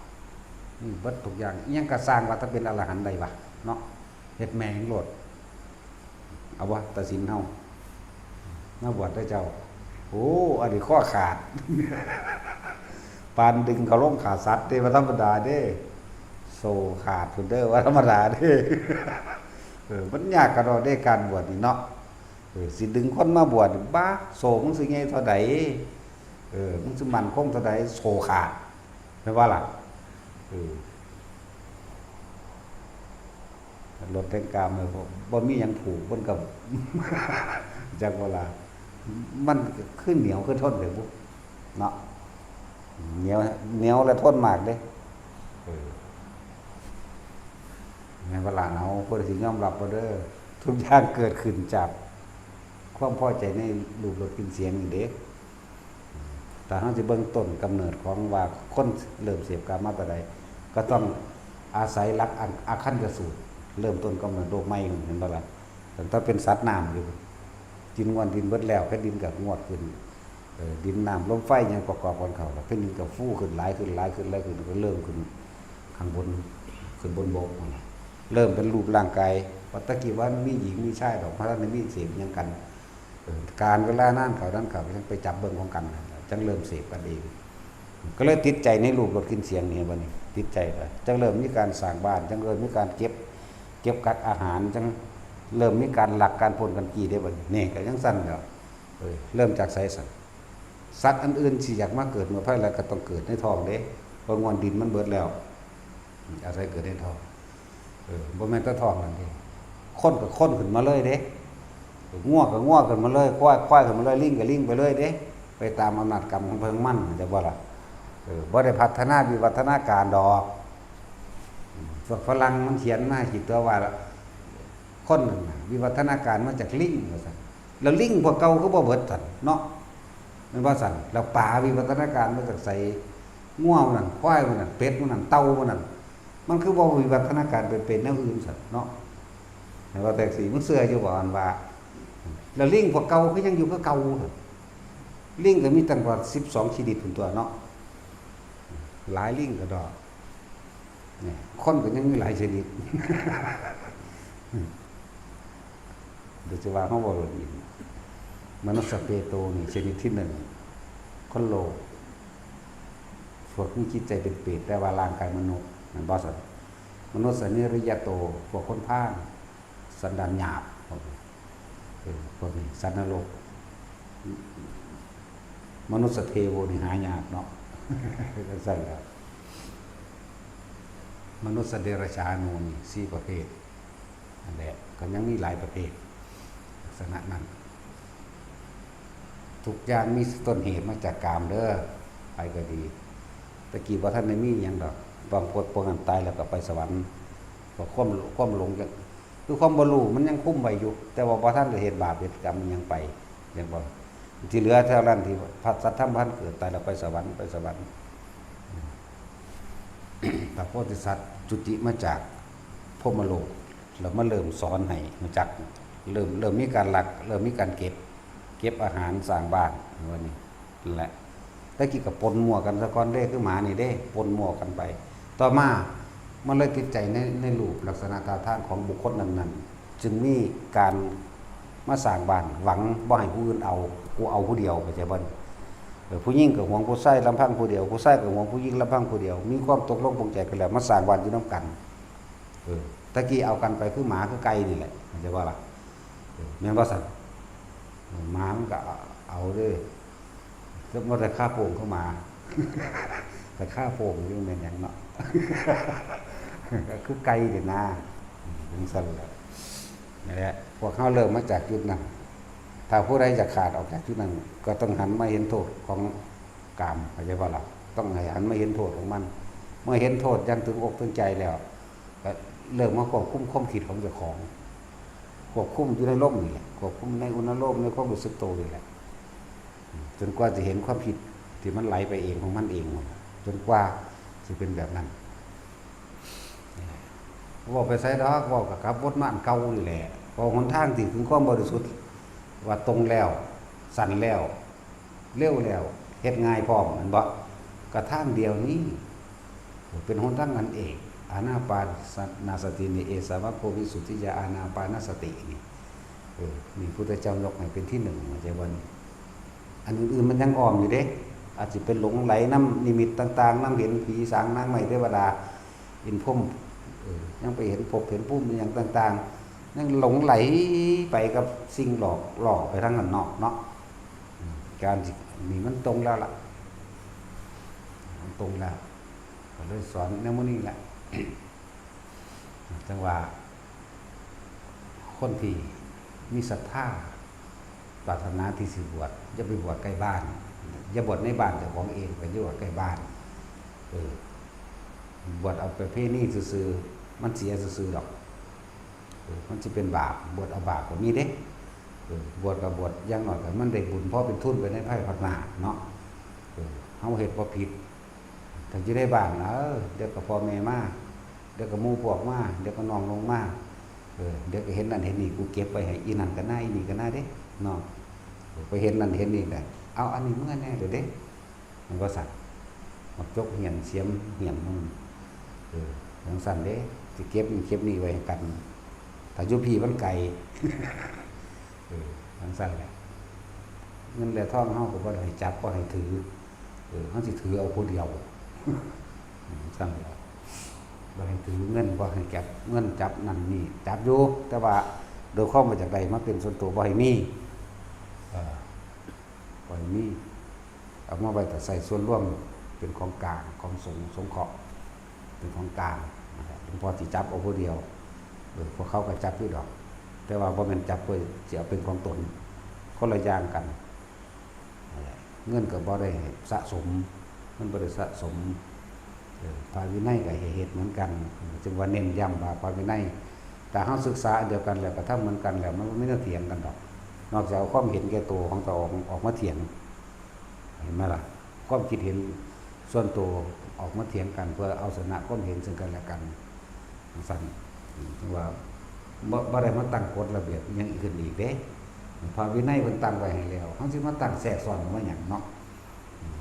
นี่เบิดทุกอย่างอิหยังก็สร้างว่าถ้าเป็นอรหันต์ได้วะเนาะเฮ็ดแม่งโลดเอาวะตัดสินเฮามาบวชได้เจ้าโอ้อันนี้ข้อขาด ปานดึงเขาล้มขาสัตว์เด้ว่าธรรมดาเด้โซขาดพุ่นเด้อว่าธรรมดาเด้มันยากกระดอได้การบวชนี่เนาะสิดึงคนมาบวชบ้าโซมึงสิไงเท่าใดมึงสิมันคงเท่าใดโซขาดแม่นว่าล่ะ รถแห่งกามเลยบ่มีหยังผูกมันก็ จักเวลามันขึ้นเหนียวขึ้นทนเลยบุเนาะเหนียวเหนียวและทนมากเด้ในเวลาเอาเพื่อสิยอมรับว่าเด้อทุกอย่างเกิดขึ้นจากความพอใจในรูปรสกลิ่นเสียงนี่เด้แต่เฮาสิเบิ่งต้นกำเนิดของว่าคนเริ่มเสพกามมาแต่ใดก็ต้องอาศัยหลักอาคันตสูตรเริ่มต้นกำเนิดโลกใหม่เห็นบ่ล่ะแต่ถ้าเป็นสัตว์น้ำอยู่กินงวนดินเบิดแล้วแผ่นดินก็งวดขึ้นดินน้ำลมไฟยังประกอบกันเข้าแล้วแผ่นดินก็ฟูขึ้นหลายขึ้นหลายขึ้นหลายขึ้นก็เริ่มขึ้นข้างบนขึ้นบนบกเริ่มเป็นรูปร่างกายวัตกิว่ามีหญิงมีชายดอกพระนั้นมีเสพยังกันการเวลานั่นเขายังไปจับเบิ่งของกันจังเริ่มเสพกันเองก็เลยติดใจในรูปรสกลิ่นเสียงนี่บัดนี้ติดใจไปจังเริ่มมีการสร้างบ้านจังเริ่มมีการเก็บกักอาหารจังเริ่มมีการหลักการพ่นกันกี่ได้บัดนี้นี่ก็ยังสั้นแล้วเริ่มจากไสสัตว์อันอื่นสิอยากมาเกิดเมื่อไผแล้วก็ต้องเกิดในท้องเด้เพราะงวนดินมันเบิดแล้วอาศัยเกิดในท้องบ่แม่นแต่ท้องนั่นเด้คนก็คนขึ้นมาเลยเด้ง่วก็ง่วขึ้นมาเลยควายขึ้นมาเลยลิงก็ลิงไปเลยเด้ไปตามอำนาจกรรมของเพิ่นมันจะบ่ล่ะบ่ได้พัฒนาวิวัฒนาการดอกพวกฝรั่งมันเขียนมาคิดตัวว่าคนนึงวิวัฒนาการมาจากลิงว่าซั่นแล้วลิงพวกเก่าก็บ่เบิดซั่นเนาะแม่นบ่ซั่นแล้วป่าวิวัฒนาการมาจากใส่ง่วนั่นควายนั่นเป็ดนั่นเต่านั่นมันคือบ่วิวัฒนาการเป็นแนวอื่นซั่นเนาะแต่ว่าแต่สิมันเชื่ออยู่บ่อันว่าแล้วลิงพวกเก่าก็ยังอยู่คือเก่าลิงก็มีตั้งกว่า12ชนิดพุ่นตัวเนาะหลายลิงก็ดอกนี่คนก็ยังมีหลายชนิดโดยเฉพาะเฮาบ่รู้อีกมนุษย์สเปโตนี่ชนิดที่1คนโลภพวกมีจิตใจเป็นเปรตแต่ว่าร่างกายมนุษย์นั่นบ่ซั่นมนุษย์สนิริยโตพวกคนพาลสันดานหยาบพวกนี้สัตว์นรกมนุษย์เทโวนี่หายากเนาะก็ใช่แล้วมนุษย์เดรัจฉานูนี่4ประเภทนั่นแหละก็ยังมีหลายประเภทลักษณะนั้นทุกอย่างมีต้นเหตุมาจากกามเด้อไปก็ดีตะกี้บ่ทันได้มีหยังดอกบางพวกนั้นตายแล้วก็ไปสวรรค์เพราะความหลงจังคือความบ่รู้มันยังคุ้มไว้อยู่แต่ว่าบ่ทันได้เฮ็ดบาปเฮ็ดกรรมมันยังไปยังบ่ที่เหลือเท่านั้นที่พัดสัตว์ธรรมพันเกิดตายแล้วไปสวรรค์พระโพธิสัตว์จุติมาจากพรหมโลกแล้วมาเริ่มสอนให้รู้จักเริ่มมีการหลักเริ่มมีการเก็บอาหารสร้างบ้านว่านี่นั่นแหละตะกี้ก็ปนมั่วกันซะก่อนเด้คือหมานี่เด้ปนมั่วกันไปต่อมามันเลยติดใจในรูปลักษณะท่าทางของบุคคลนั้นๆจึงมีการมาสร้างบ้านหวังบ่ให้ผู้อื่นเอากูเอาผู้เดียวเข้าใจบ่ผู้หญิงก็หวงผู้ชายลำพังผู้เดียวผู้ชายก็หวงผู้หญิงลำพังผู้เดียวมีความตกลงปลงใจกันแล้วมาสร้างบ้านอยู่นำกันตะกี้เอากันไปคือหมาคือไก่นี่แหละเข้าใจบ่ล่ะแม่นบ่ซั่นหมามันก็เอาเด้อแล้วบ่ได้ฆ่าโป่งเข้ามาแต่ฆ่าโป่งอยู่แม่นหยังเนาะก็คือไก่นี่นะจังซั่นแหละนี่แหละพวกเขาเริ่มมาจากจุดนั้นถ้าผู้ใดจะขาดออกจากจุดนั้นก็ต้องหันมาเห็นโทษของกามเข้าใจป่ะล่ะต้องหันมาเห็นโทษของมันเมื่อเห็นโทษยังถึงอกถึงใจแล้วก็เริ่มมาควบคุมความคิดของเจ้าของควบคุมอยู่ในลมนี่แหละควบคุมในอุณหภูมิในความรู้สึกตัวนี่แหละจนกว่าจะเห็นความผิดที่มันไหลไปเองของมันเองจนกว่าจะเป็นแบบนั้นบอกไปใส่ดอกบอกกับวัดมันเก่านี่แหละพอหนทางที่ถึงความบริสุทธิ์ว่าตรงแล้วสั้นแล้วเร็วแล้วเฮ็ดง่ายพร้อมมันบ่กระทั่งเดียวนี้เป็นหนทางอันเอกอานาปานนาสตินิเอสาวะโกวิสุทธิยาอานาปานสตินี่มีพุทธเจ้ายกให้เป็นที่1เข้าใจบ่อันอื่นๆมันยังอ้อมอยู่เด้อาจสิเป็นหลงไหลน้ำนิมิตต่างๆน้ำเห็นผีสางนางไม้เทวดาอินพรหมยังไปเห็นภพเห็นภูมิอย่างต่างๆยังหลงไหลไปกับสิ่งหลอกไปทางนั้นนอกเนาะการนี่มันตรงแล้วล่ะมันตรงแล้วก็เลยสอนแนวนี้แหละจังว่า คนที่มีศรัทธาปรารถนาที่สิบวชอย่าไปบวชใกล้บ้านอย่าบวชในบ้านเจ้าของเองไปอยู่ใกล้บ้านบวชเอาประเภทนี้ซื่อๆมันเสียซื่อๆดอกมันจะเป็นบาปบวชเอาบาปก็มีเด้บวชกับบวชอย่างหน่อยก็มันได้บุญเพราะเป็นทุนไปในภายภาคหน้าเนาะเฮาเฮ็ดบ่ผิดถ้าสิได้บ้านเดี๋ยวก็พ่อแม่มาเดี๋ยวก็หมู่พวกมาเดี๋ยวก็น้องลงมาเดี๋ยวก็เห็นนั่นเห็นนี่กูเก็บไว้ให้อีนั่นก็น่าอีนี่ก็น่าเด้เนาะไปเห็นนั่นเห็นนี่แหละเอาอันนี้เมื่อแน่เดี๋ยวเด้มันก็สั่นมักจกเหียนเสียมเหียนมึงจังสั่นเด้สิเก็บนี่ไว้ให้กันถ้าอยู่พี่มันไกลจังสั่นแหละเงินและทองเฮาก็บ่ได้ให้จับบ่ให้ถือเฮาสิถือเอาผู้เดียวสั่นแหละบ่ให้ถือเงินบ่ให้เก็บเงินจับนั่นนี่จับอยู่แต่ว่าโดยข้อมาจากใดมาเป็นส่วนตัวบ่ให้มีบ่ให้มีเอามาไว้แต่ใส่ส่วนร่วมเป็นของกลางของสงเคราะห์เป็นของกลางหลวงพ่อสิจับเอาผู้เดียวพวกเขาก็จับอยู่ดอกแต่ว่าบ่แม่นจับเพื่อสิเอาเป็นของตนคนละอย่างกันเงินก็บ่ได้สะสมมันบ่ได้สะสมภาวินัยก็เฮ็ดเหมือนกันจึงว่าเน้นย้ำว่าภาวินัยแต่เฮาศึกษาเดียวกันแล้วก็ทำเหมือนกันแล้วมันไม่ได้เถียงกันดอกนอกจากเอาความเห็นแก่ตัวของตัวออกมาเถียงเห็นไหมล่ะความคิดเห็นส่วนตัวออกมาเถียงกันเพื่อเอาชนะความเห็นซึ่งกันและกันสั่นถึงว่าบ่ได้มาตั้งกฎระเบียบอยังอื่นอีกเด้ภาวินัยเพิ่นตั้งไว้ให้แล้วเฮาสิมาตั้งแทรกซ้อนว่าหยังเนาะ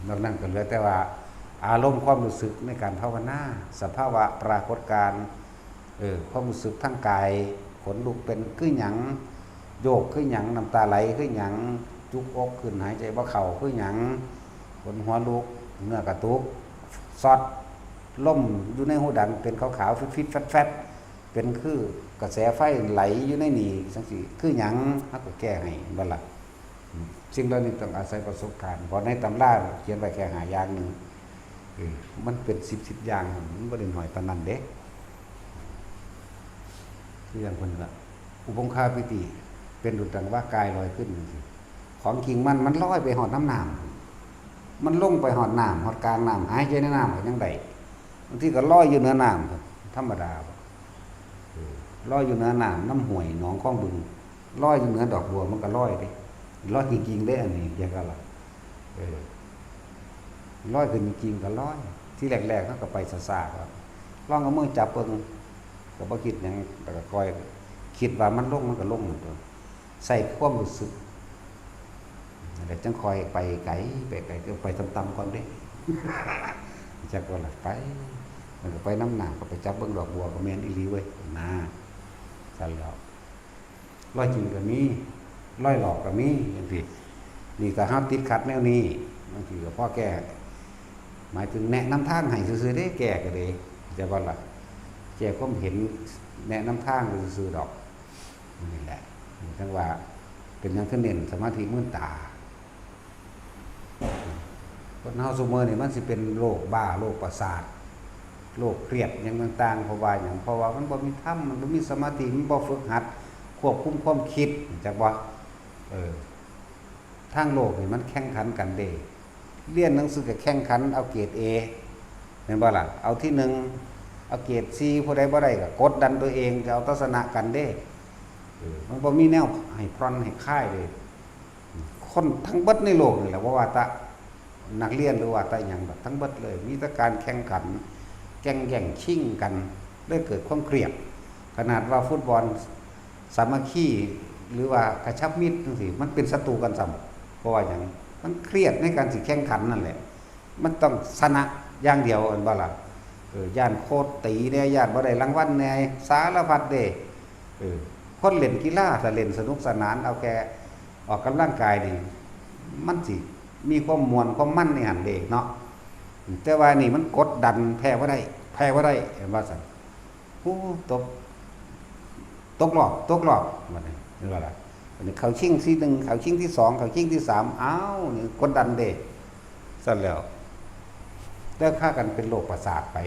นอกนั้นก็เหลือแต่ว่าอารมณ์ความรู้สึกในการภาวนาสภาวะปรากฏการณ์ความรู้สึกทางกายขนลุกเป็นคือหยังโยกคือหยังน้ำตาไหลคือหยังจุกอกขึ้นหายใจบ่เข้าคือหยังขนหัวลุกเนื้อกระตุกซอดล่มอยู่ในหูดังเป็นขาวๆฟิตๆแฟตๆเป็นคือกระแสไฟไหลอยู่ในนี่จังซี่คือหยังเฮาก็แก้ให้บ่ล่ะสิ่งเหล่านี้ต้องอาศัยประสบการณ์เพราะในตำราเขียนไว้แค่5อย่างนึงมันเป็น10อย่างมันบ่ได้น้อยปานนั้นเด้คืออย่างเพิ่นล่ะอุปงคาปิติเป็นดุจดังว่ากายลอยขึ้นของจริงมันลอยไปหอดน้ำมันลงไปหอดน้ำหอดกลางน้ำหายใจในน้ำก็ยังได้บางทีก็ลอยอยู่เหนือน้ำธรรมดาลอยอยู่เหนือน้ำน้ำห้วยหนองคลองบึงลอยอยู่เหนือดอกบัวมันก็ลอยดิลอยจริงๆได้อันนี้อย่างก็ล่ะลอยขึ้นจริงก็ลอยที่แรกๆเขาก็ไปซ่าๆครับลองเอามือจับเบิ่งก็บ่คิดหยังแต่ก็คอยคิดว่ามันลงมันก็ลงตัวใส่ความรู้สึกเดี๋ยวจังคอยไปไกลก็ไปต่ำๆก่อนเด้จักว่าล่ะไปมันก็ไปน้ำหนักก็ไปจับเบิ่งดอกบัวก็แม่นอีหลีเว้ยนะสั่นแล้วร้อยจริงก็มีร้อยหลอกก็มีจังซี่นี่ก็ห้ามติดขัดแนวนี้บางทีก็พ่อแก้หมายถึงแนะนำทางให้ซื่อๆเด้แก้ก็ได้จะว่าล่ะแก้ความเห็นแนะนำทางซื่อๆดอกนี่แหละจังว่าเป็นอย่างที่เน้นสมาธิมื้อตาคนเฮาซุมื้อนี่มันสิเป็นโรคบ้าโรคประสาทโรคเครียดอย่างต่างๆเพราะว่ามันบ่มีธรรมมันบ่มีสมาธิมันบ่ฝึกหัดควบคุมความคิดจักว่าทางโลกนี่มันแข่งขันกันเด้เรียนหนังสือก็แข่งขันเอาเกรด A แม่นบ่ล่ะเอาที่1เอาเกรด C ผู้ใดบ่ได้ก็กดดันตัวเองจะเอาทัศนะกันเด้มันบ่มีแนวให้พรอนให้ค่ายเลยคนทั้งเบิดในโลกนี่แหละว่าตะนักเรียนหรือว่าตะหยังแบบทั้งเบิดเลยมีแต่การแข่งขันแข่งแย่งชิงกันเลยเกิดความเครียดขนาดว่าฟุตบอลสามัคคีหรือว่ากระชับมิตรจังซี่มันเป็นศัตรูกันซ้ำเพราะว่าหยังมันเครียดในการสิแข่งขันนั่นแหละมันต้องชนะอย่างเดียวอันบ่ล่ะย่านโคตรตีแน่ย่านบ่ได้รางวัลแน่สารพัดเด้คนเล่นกีฬาถ้าเล่นสนุกสนานเอาแค่ออกกำลังกายนี่มันสิมีความม่วนความมั่นในหันเด้เนาะแต่ว่านี่มันกดดันแพ้บ่ได้เห็นว่าซั่นตกรอบบัดนี้เห็นว่าล่ะบัดนี้เขาชิงที่1เขาชิงที่2เขาชิงที่3อ้าวนี่กดดันเด้ซั่นแล้วแล้วฆ่ากันเป็นโรคประสาทไป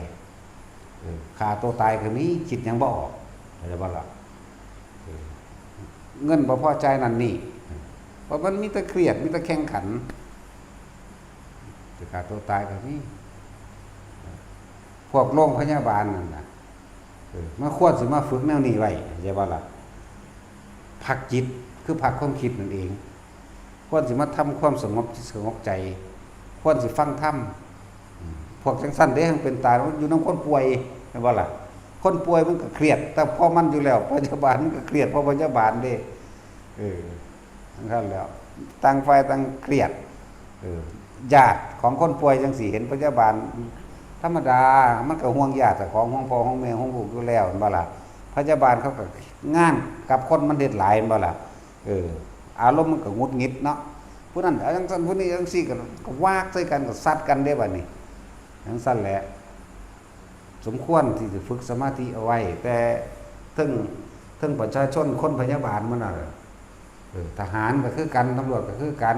ฆ่าตัวตายก็มีคิดหยังบ่ออกเห็นบ่ล่ะ เงินบ่พอใจนั่นนี่เพราะมันมีแต่เครียดมีแต่แข่งขันจะขาดตัวตายก็มีพวกโรงพยาบาลนั่นน่ะมาควรสิมาฝึกแนวนี้ไว้ใช่บ่ล่ะพักจิตคือพักความคิดนั่นเองควรสิมาทำความสงบใจควรสิฟังธรรมพวกจังซั่นเด้มันเป็นตายอยู่นำคนป่วยใช่บ่ล่ะคนป่วยมันก็เครียดแต่พอมันอยู่แล้วพยาบาลมันก็เครียดเพราะพยาบาลเด้นั่นแล้วต่างฝ่ายต่างเครียดญาติของคนป่วยจังสี่เห็นพยาบาลธรรมดามันก็ห่วงญาติแต่ของห่วงพ่อห่วงแม่ห่วงลูกอยู่แล้วบ่ล่ะพยาบาลเขาก็งานกับคนมันเด็ดหลายบ่ล่ะอารมณ์มันก็งุดหงิดเนาะผู้นั้นจังซั่นผู้นี้จังซี่ก็วากใส่กันก็ซัดกันได้บัดนี้จังซั่นแหละสมควรที่จะฝึกสมาธิเอาไว้แต่ถึงประชาชนคนพยาบาลมันน่ะทหารก็คือกันตำรวจก็คือกัน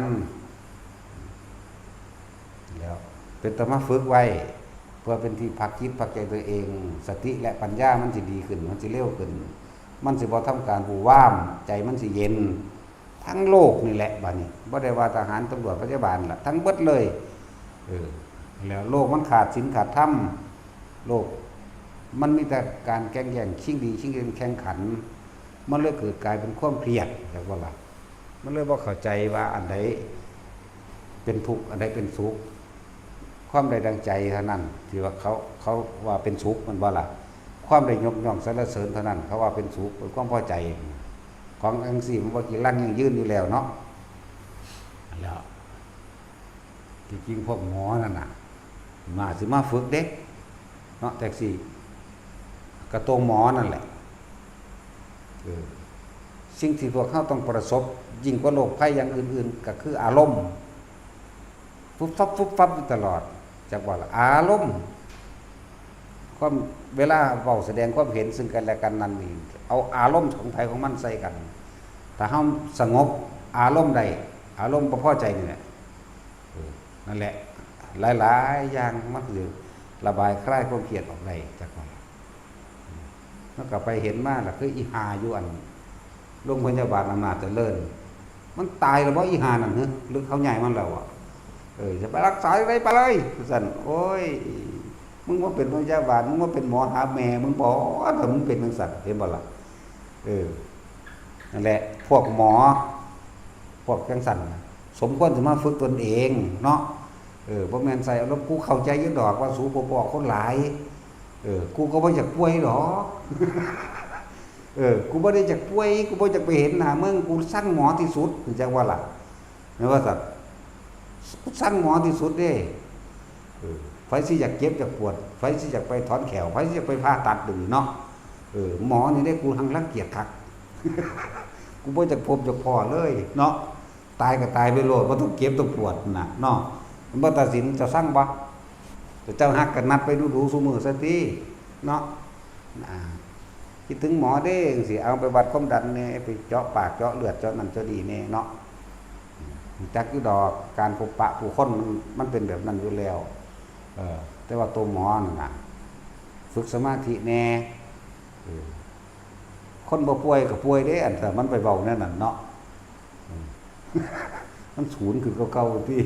แล้วเป็นต้องมาฝึกไว้เพื่อเป็นที่พักจิตพักใจตัวเองสติและปัญญามันสิดีขึ้นมันสิเร็วขึ้นมันสิบ่ทำการผู้ว่ามใจมันสิเย็นทั้งโลกนี่แหละบัดนี้บ่ได้ว่าทหารตำรวจพยาบาลล่ะทั้งเบิดเลยแล้วโลกมันขาดศีลขาดธรรมโลกมันมีแต่การแข่งแย่งชิงดีชิงเด่นแข่งขันมันเลยเกิดกลายเป็นความเครียดอย่างว่าล่ะมันเลยบ่เข้าใจว่าอันใดเป็นทุกข์อันใดเป็นสุขความใดดังใจเท่านั้นที่ว่าเขาว่าเป็นสุขมันบ่ล่ะความใดยกย่องสรรเสริญเท่านั้นเขาว่าเป็นสุขเป็นความพอใจของอังสีมันบ่กี่ลังยังยืนอยู่แล้วเนาะแล้วจริงๆพวกหมอนั่นน่ะมาสิมาฝึกเด็กเนาะแท็กซี่กระตัวหมอนั่นแหละสิ่งที่พวกเขาต้องประสบยิ่งกว่าโรคภัยอย่างอื่นๆก็คืออารมณ์ฟุบฟับอยู่ตลอดจากว่าอารมณ์ความเวลาเว้าแสดงความเห็นซึ่งกันและกันนั่นนี่เอาอารมณ์ของไผของมันใส่กันถ้าเฮาสงบอารมณ์ใดอารมณ์บ่พอใจนี่แหละนั่นแหละหลายๆอย่างมันคือระบายคลายความเครียดออกได้จากว่าแล้วก็ไปเห็นมาล่ะคืออีหาอยู่อันโรงพยาบาลอำนาจเจริญมันตายแล้วบ่อีหานั่นหรือเขาใหญ่มันแล้วอ่ะจะไปรักษาอะไรไปเลยสั่นโอ้ยมึงว่าเป็นพยาบาลมึงว่าเป็นหมอหาแม่มึงบอกว่ามึงเป็นจังซั่นเห็นบ่ล่ะนั่นแหละพวกหมอพวกจังซั่นสมควรสิมาฝึกตนเองเนาะบ่แม่นใส่อารมณ์กูเข้าใจอยู่ดอกว่าสูบ่บอกคนหลายกูก็บ่อยากป่วยหรอกกูบ่ได้อยากป่วยกูบ่อยากไปเห็นหน้ามึงกูสั่งหมอที่สุดจังว่าล่ะแม่นว่าซั่นสั่งหมอที่สุดเด้ไผสิอยากเจ็บอยากปวดไผสิอยากไปถอนแขวไผสิอยากไปผ่าตัดดูเนาะหมอนี่ได้กูหังรังเกียจคักกูบ่อยากพบอยากพอเลยเนาะตายก็ตายไปโลดบ่ต้องเจ็บต้องปวดน่ะเนาะมันบ่ตัดสินจะสั่งบ่เจ้าฮักก็นัดไปดูซุมื้อซะติเนาะคิดถึงหมอเด้จังซี่เอาไปวัดความดันแน่ไปเจาะปากเจาะเลือดเจาะนั่นเจาะนี่แน่เนาะจักอยู่ดอกการพบปะผู้คนมันเป็นแบบนั้นอยู่แล้วแต่ว่าตัวหมอนั่นน่ะฝึกสมาธิแน่คนบ่ป่วยก็ป่วยเด้อันแต่มันไปเว้าแน่นั่นเนาะมันศูนย์คือเก่าๆที่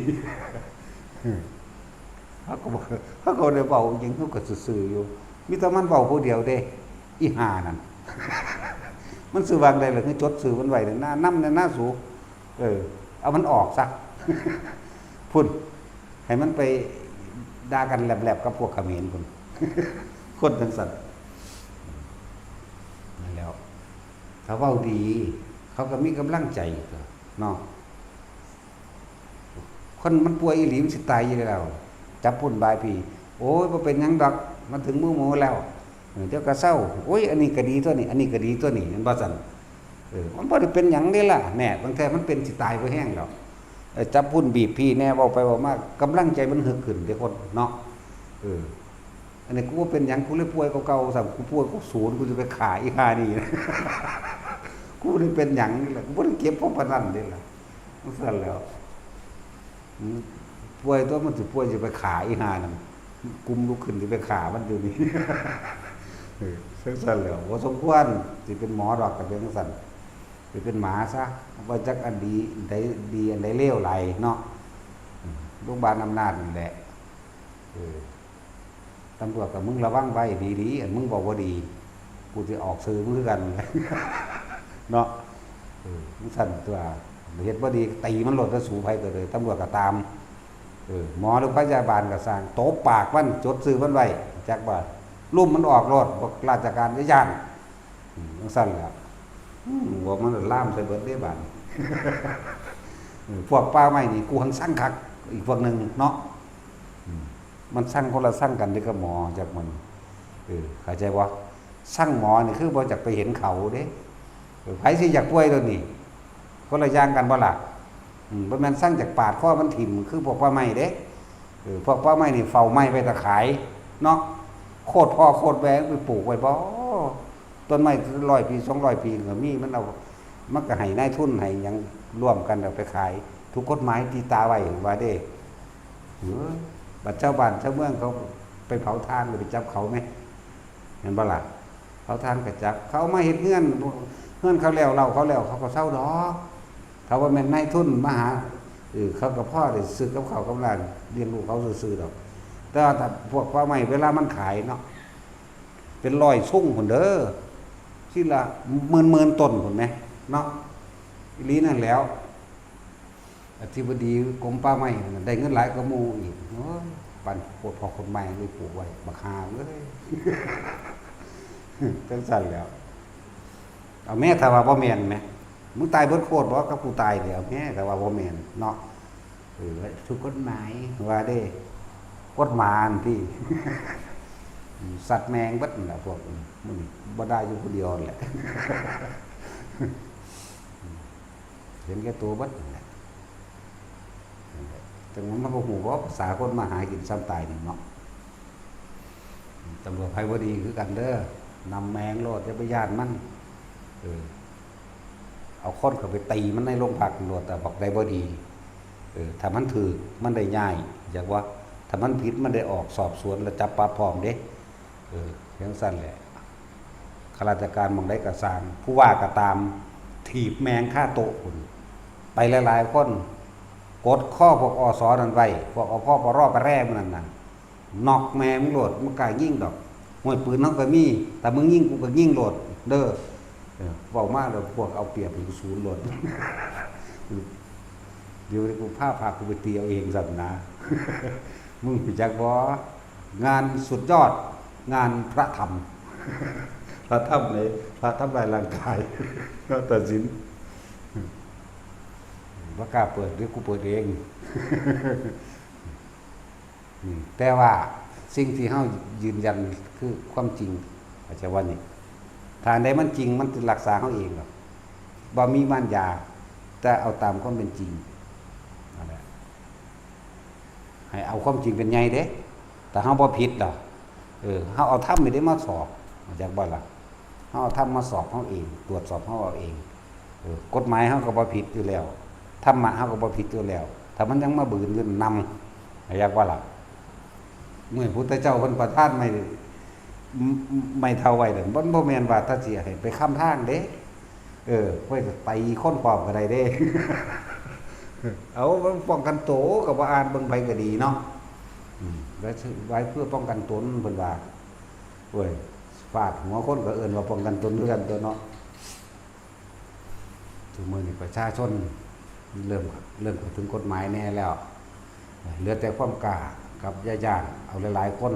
เขาก็ได้เว้าจริงเขาก็ซื่อๆอยู่มีแต่มันเว้าผู้เดียวเด้อีห่านั่นมันสื่อวางได้เลยคือจดสื่อมันไว้ในหน้านำในหน้าสูเอามันออกซะพุ่นให้มันไปด่ากันแหลบๆกับพวกเขมรพุ่นคนจังซั่นนั่นแล้วถ้าเว้าดีเขาก็มีกำลังใจเนาะคนมันป่วยอีหลีมันสิตายอยู่แล้วจับพุ่นบายพี่โอ้ยบ่เป็นหยังดอกมันถึงมือหมอแล้วเจ้าก็เศร้าโอ้ยอันนี้ก็ดีตัวนี้อันนี้ก็ดีตัวนี้มันบ่ซั่นมันบ่ได้เป็นหยังเด้ล่ะแน่บางแท้มันเป็นสิตายบ่แห้งแล้วจับพุ่นบีบพี่แน่เว้าไปเว้ามากำลังใจมันฮึกขึ้นเด้คนเนาะอันนี้กูว่าเป็นหยังกูเลยป่วยเก่าๆซ้ํกูป่วยกูศูนย์กูจะไปขายอีห่านี่กูได้เป็นหยังนี่ล่ะกูบ่ได้เก็บพวกปานนั้นเด้ล่ะมันซั่นแล้วป่วยตัวมันสิป่วยสิไปขายอีห่านั่นกุมลุกขึ้นสิไปขามันอยู่นี่ซั่นแล้วบ่สมควรสิเป็นหมอดอกก็เป็นจังซั่น เป็นหมาซะว่าจักอันดีได้ดีอันใดเลวไหลเนาะโรงพยาบาลอำนาจนี่แหละตำรวจกับมึงระวังไว้ดีๆอันมึงบอกว่าดีกูจะออกซื้อมึงคือกัน เนาะมึงสั่นตัวเฮ็ดบ่ดีตีมันหลดแล้วสู่ภัยเลยตำรวจก็ตามหมอหรือพยาบาลก็สร้างโตปากมันจดซื้อมันไว้จักว่าลุ่มมันออกรถบอกราชการได้ย่านมึงสั่นแล้วว่ามันล่ามใส่เบิดได้บาด พวกป้าไม้นี่กูหังสั่งคักอีกพวกนึงเนาะมันสั่งคนละสั่งกันนี่ก็หมอจากมันเข้าใจว่าสั่งหมอนี่คือบ่จักไปเห็นเขาเด้ไผสิอยากป่วยตัวนี้คนละอย่างกันบ่ล่ะบ่แม่นสั่งจากปาดข้อมันถิ่มคือพวกป้าไม้เด้พวกป้าไม้นี่เฝ้าไม้ไปตะขายเนาะโคตรพ่อโคตรแม่ไปปลูกไว้บ่ต้นไม้100 ปี200 ปีก็มีมันเอามันก็ให้นายทุนให้หยังร่วมกันเอาไปขายถูกกฎหมายตีตาไว้ว่าเด้บัดเจ้าบ้านเจ้าเมืองเขาไปเผาทานหรือไปจับเขาไหมเห็นบ่ล่ะเผาทานก็จับเขามาเฮ็ดเงื่อนเขาแล้วเราเขาแล้วเขาก็เศร้าดอกเขาว่าแม่นนายทุนมาหาเขากับพ่อได้ซื้อกับเขากำลังเลี้ยงลูกเขาซื้อดอกแต่ว่าพวกว่าไม่เวลามันขายเนาะเป็น100ชุ่งพุ่นเด้อที่ละหมื่นต้นพุ่นไหมเนาะอีหลีนั่นแล้วอธิบดีกรมป่าไม้ได้เงินหลายกว่าหมู่อีกปันปวดพอคนใหม่เลยปลูกไว้บักฮาเลยเป็นสั่นแล้วเอาแม่ถ้าว่าบ่แม่นไหมมึงตายเบิดโคตรบ่กับกูตายเดี๋ยวแม่แต่ว่าบ่แม่นเนาะถูกกฎหมายว่าเด้กฎหมายที่ สัตว์แมงเบิดนั่นแหละพวกมันบ่ได้อยู่ผู้เดียวแหละ เห็นแก่ตัวเบิดนั่นแหละแต่มันบ่ฮู้ว่าภาษาคนมาหากินซ้ำตายนี่เนาะตำรวจไผบ่ดีคือกันเด้อนำแมงโลดอย่าไปย่านมันเอาคนเข้าไปตีมันในโรงพักตำรวจแต่บอกได้บ่ดีถ้ามันถือมันได้ง่ายอยากว่าถ้ามันผิดมันได้ออกสอบสวนแล้วจับปรับพร้อมเด้จังซั่นแหละข้าราชการมองได้ก็สร้างผู้ว่าก็ตามถีบแมงค่าโต๊ะพุ่นไปหลายๆคนกดข้อพวกอสนั่นไว้พวกอพปรปแร่มันนั่นน่ะนอกแมงโลดมันกล้ายิงดอกห้วยปืนเฮาก็มีแต่มึงยิงกูก็ยิงโลดเด้อเว้ามาแล้วพวกเอาเปรียบถึงศูนย์โลดเดี๋ยวกูพากูไปตีเอาเองซั่นนะ มึงรู้จักบ่งานสุดยอดงานพระธรรม พระธรรมเลยพระทำลายร่างกาย ก็ตัดสินบ่กล้าเปิดหรือกูเปิดเอง แต่ว่าสิ่งที่เฮายืนยันคือความจริงอาจจะว่านี่ถ้าใดมันจริงมันจะรักษาเฮาเองหรอกบ่มีม่านยาแต่เอาตามความเป็นจริงนั่นแหละให้เอาความจริงเป็นใหญ่เด้แต่เฮาบ่ผิดดอกเฮาเอาธรรมนี่ได้มาสอบจากบ่ล่ะเฮาเอาธรรมมาสอบเฮาเองตรวจสอบเฮาเอาเองกฎหมายเฮาก็บ่ผิดอยู่แล้วธรรมะเฮาก็บ่ผิดอยู่แล้วถ้ามันยังมาบืนเงินนำอยากว่าล่ะเมื่อพุทธเจ้าเพิ่นประทานไม่เท่าไว้เด้อบ่แม่นว่าถ้าสิให้ไปค้ำทางเด้เพิ่นก็ไปคนปอบก็ได้เด้ เอาป้องกันโตก็บ่อ่านเบิ่งไปก็ดีเนาะไว้เพื่อป้องกันตนเพิ่นว่าโอ้ยฟาดหัวคนก็เอิ้นว่าป้องกันตนคือกันตัวเนาะทุกมื้อนี้ประชาชนเริ่มเข้าถึงกฎหมายแน่แล้วเหลือแต่ความกล้ากับญาติๆเอาหลายๆคน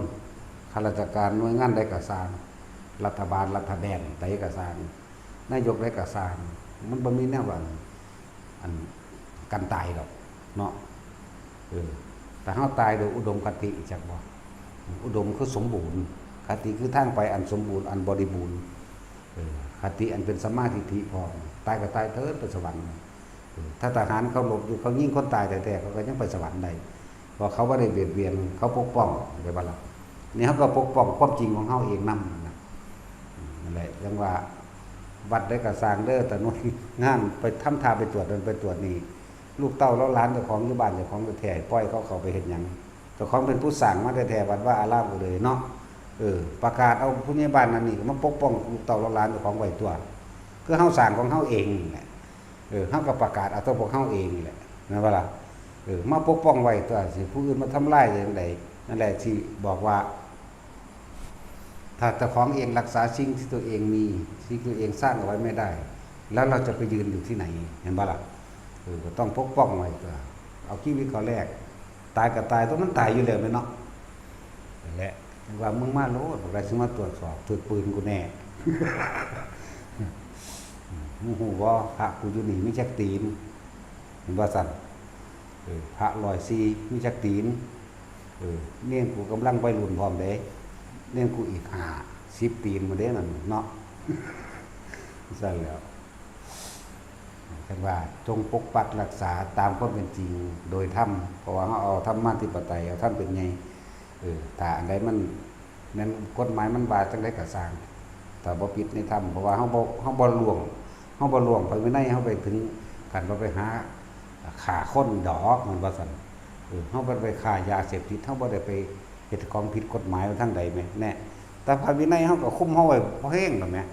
ข้าราชการหน่วยงานใดก็สร้างรัฐบาลรัฐแดนใดก็สร้างนายกใดก็สร้างมันบ่มีแนวว่าอันกันตายดอกเนาะแต่เฮาตายโดยอุดมคติจักบ่อุดมคือสมบูรณ์คติคือทางไปอันสมบูรณ์อันบริบูรณ์คติอันเป็นสัมมาทิฏฐิพร้อมตายก็ตายเถิดไปสวรรค์ถ้าทหารเขาหลบอยู่เขายิงคนตายแต่เขาก็ยังไปสวรรค์ได้เพราะเขาบ่ได้เบียดเบียนเขาปกป้องได้บ่ล่ะนี่เฮาก็ปกป้องความจริงของเฮาเองนำนั่นแหละจังว่าวัดได้ก็สร้างเด้อแต่หน่วยงานไปทำทาไปตรวจนั่นไปตรวจนี่ลูกเต้าแล้วหลานเจ้าของอยู่บ้านเจ้าของแท้ๆปล่อยเขาไปเฮ็ดหยังเจ้าของเป็นผู้สร้างมาแท้ๆวัดว่าอารามก็เลยเนาะประกาศเอาผู้ใหญ่บ้านนั่นนี่มาปกป้องลูกเต้าแล้วหลานเจ้าของไว้ตัวคือเฮาสร้างของเฮาเองแหละ เฮาก็ประกาศเอาตัวพวกเฮาเองนี่แหละนั่นว่าล่ะมาปกป้องไว้ตัวสิผู้อื่นมาทำลายจังไดนั่นแหละที่บอกว่าถ้าเจ้าของเองรักษาสิ่งที่ตัวเองมีสิ่งที่ตัวเองสร้างเอาไว้ไม่ได้แล้วเราจะไปยืนอยู่ที่ไหนเห็นบ่ล่ะก็ต้องปกป้องไว้ตัวเอาชีวิตเขาแรกตายก็ตายต้องมันตายอยู่แล้วแม่เนาะนั่นแหละว่ามึงมาโลดบ่ได้สิมาตรวจสอบถือปืนกูแน่มึงฮู้บ่พระกูอยู่นี่มีจักตีนเห็นบ่ซั่นพระ104มีจักตีนเลี้ยงกูกำลังวัยรุ่นพร้อมเด้เลี้ยงกูอีก10ตีนมาเด้นั่นเนาะซั่นแล้วแต่ว่าจงปกปักรักษาตามความเป็นจริงโดยธรรมเพราะว่าเฮาเอาธรรมาธิปไตยเอาธรรมเป็นไงถ้าอันใดมันนั้นกฎหมายมันว่าจังได๋ก็สร้างถ้าบ่ผิดในธรรมเพราะว่าเฮาบ่ล่วงไปวินัยเฮาไปถึงกันบ่ไปหาฆ่าคนดอกมันว่าซั่นเฮาบ่ไปฆ่ายาเสพติดเฮาบ่ได้ไปเฮ็ดของผิดกฎหมายทางใดแม่แน่แต่พระวินัยเฮาก็คุมเฮาไว้บ่แห้งดอกแม่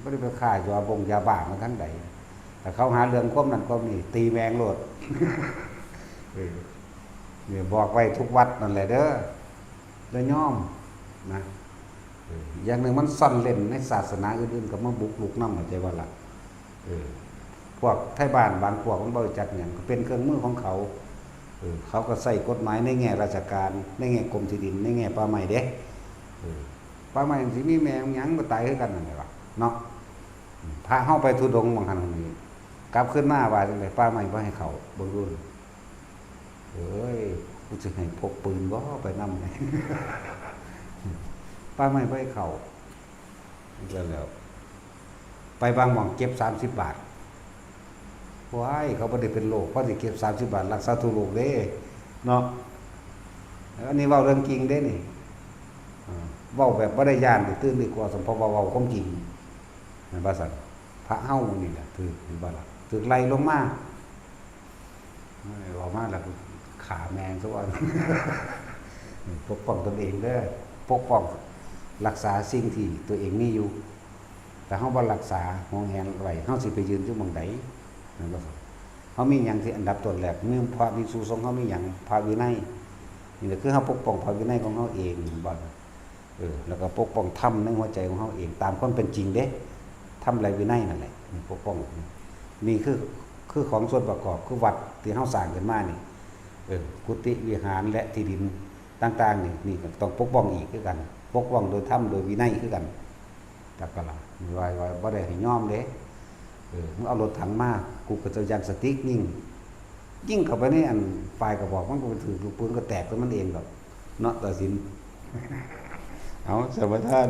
บ่ได้ไปฆ่ายาบ้ามาทางใดแต่เขาหาเรื่องความนั้นความนี้ตีแมงโลดเนี่ยบอกไว้ทุกวัดนั่นแหละเด้อแล้วย่อมนะอย่างหนึ่งมันซ่อนเล่นในศาสนาอื่นๆก็มาบุกลุกนำเข้าใจว่าล่ะพวกไทบ้านบางพวกมันบ่รู้จักหยังก็เป็นเครื่องมือของเขาเขาก็ใส่กฎหมายในแง่ราชการในแง่กรมที่ดินในแง่ป่าไม้เด้ป่าไม้สิมีแม่หยังบ่ตายคือกันนั่นแหละเนาะพาเฮาไปทุดงค์บางครั้งนี่กลับขึ้นมาว่าจังได๋ป่าไม้บ่ให้เข้าเบิ่งรุ่นกูสิให้พกปืนบ่ไปนำป่าไม้บ่ให้เข้าแล้วไปบางหม่องเก็บ30 บาทว้ายเขาบ่ได้เป็นโรคเขาสิเก็บ30 บาทรักษาทุกโรคเด้เนาะอันนี้เว้าเรื่องจริงเด้นี่เว้าแบบบ่ได้ย้านตื่นดีกว่าสมเพราะว่าเว้าความจริงแม่นบ่ซั่นพระเฮานี่แหละถือเห็นบ่ล่ะถือไล่ลงมาเว้ามาแล้วขาแมงซะว่าปกป้องตนเองเด้อปกป้องรักษาสิ่งที่ตัวเองมีอยู่แต่เฮาบ่รักษาหวงแหนไว้เฮาสิไปยืนอยู่หม้องใดนั่นบ่ครับเฮามีหยังที่อันดับต้นแรกมีพระภิกษุสงฆ์เฮามีหยังพระวินัยนี่แหละคือเฮาปกป้องพระวินัยของเฮาเองบ่แล้วก็ปกป้องธรรมในหัวใจของเฮาเองตามความเป็นจริงเด้ธรรมและวินัยนั่นแหละนี่ปกป้องนี่คือของส่วนประกอบคือวัดที่เฮาสร้างขึ้นมานี่กุฏิวิหารและที่ดินต่างๆนี่ก็ต้องปกป้องอีกคือกันปกป้องโดยธรรมโดยวินัยคือกันแต่ก็ล่ะว่าบ่ได้ให้ยอมเด้มึงเอารถถังมากูก็จะยันสติ๊กยิ่งเข้าไปในอันฝ่ายก็บอกมันก็ไปถือลูกปืนก็แตกไปมันเองดอกเนาะตัดสินเอาสวัสดีท่าน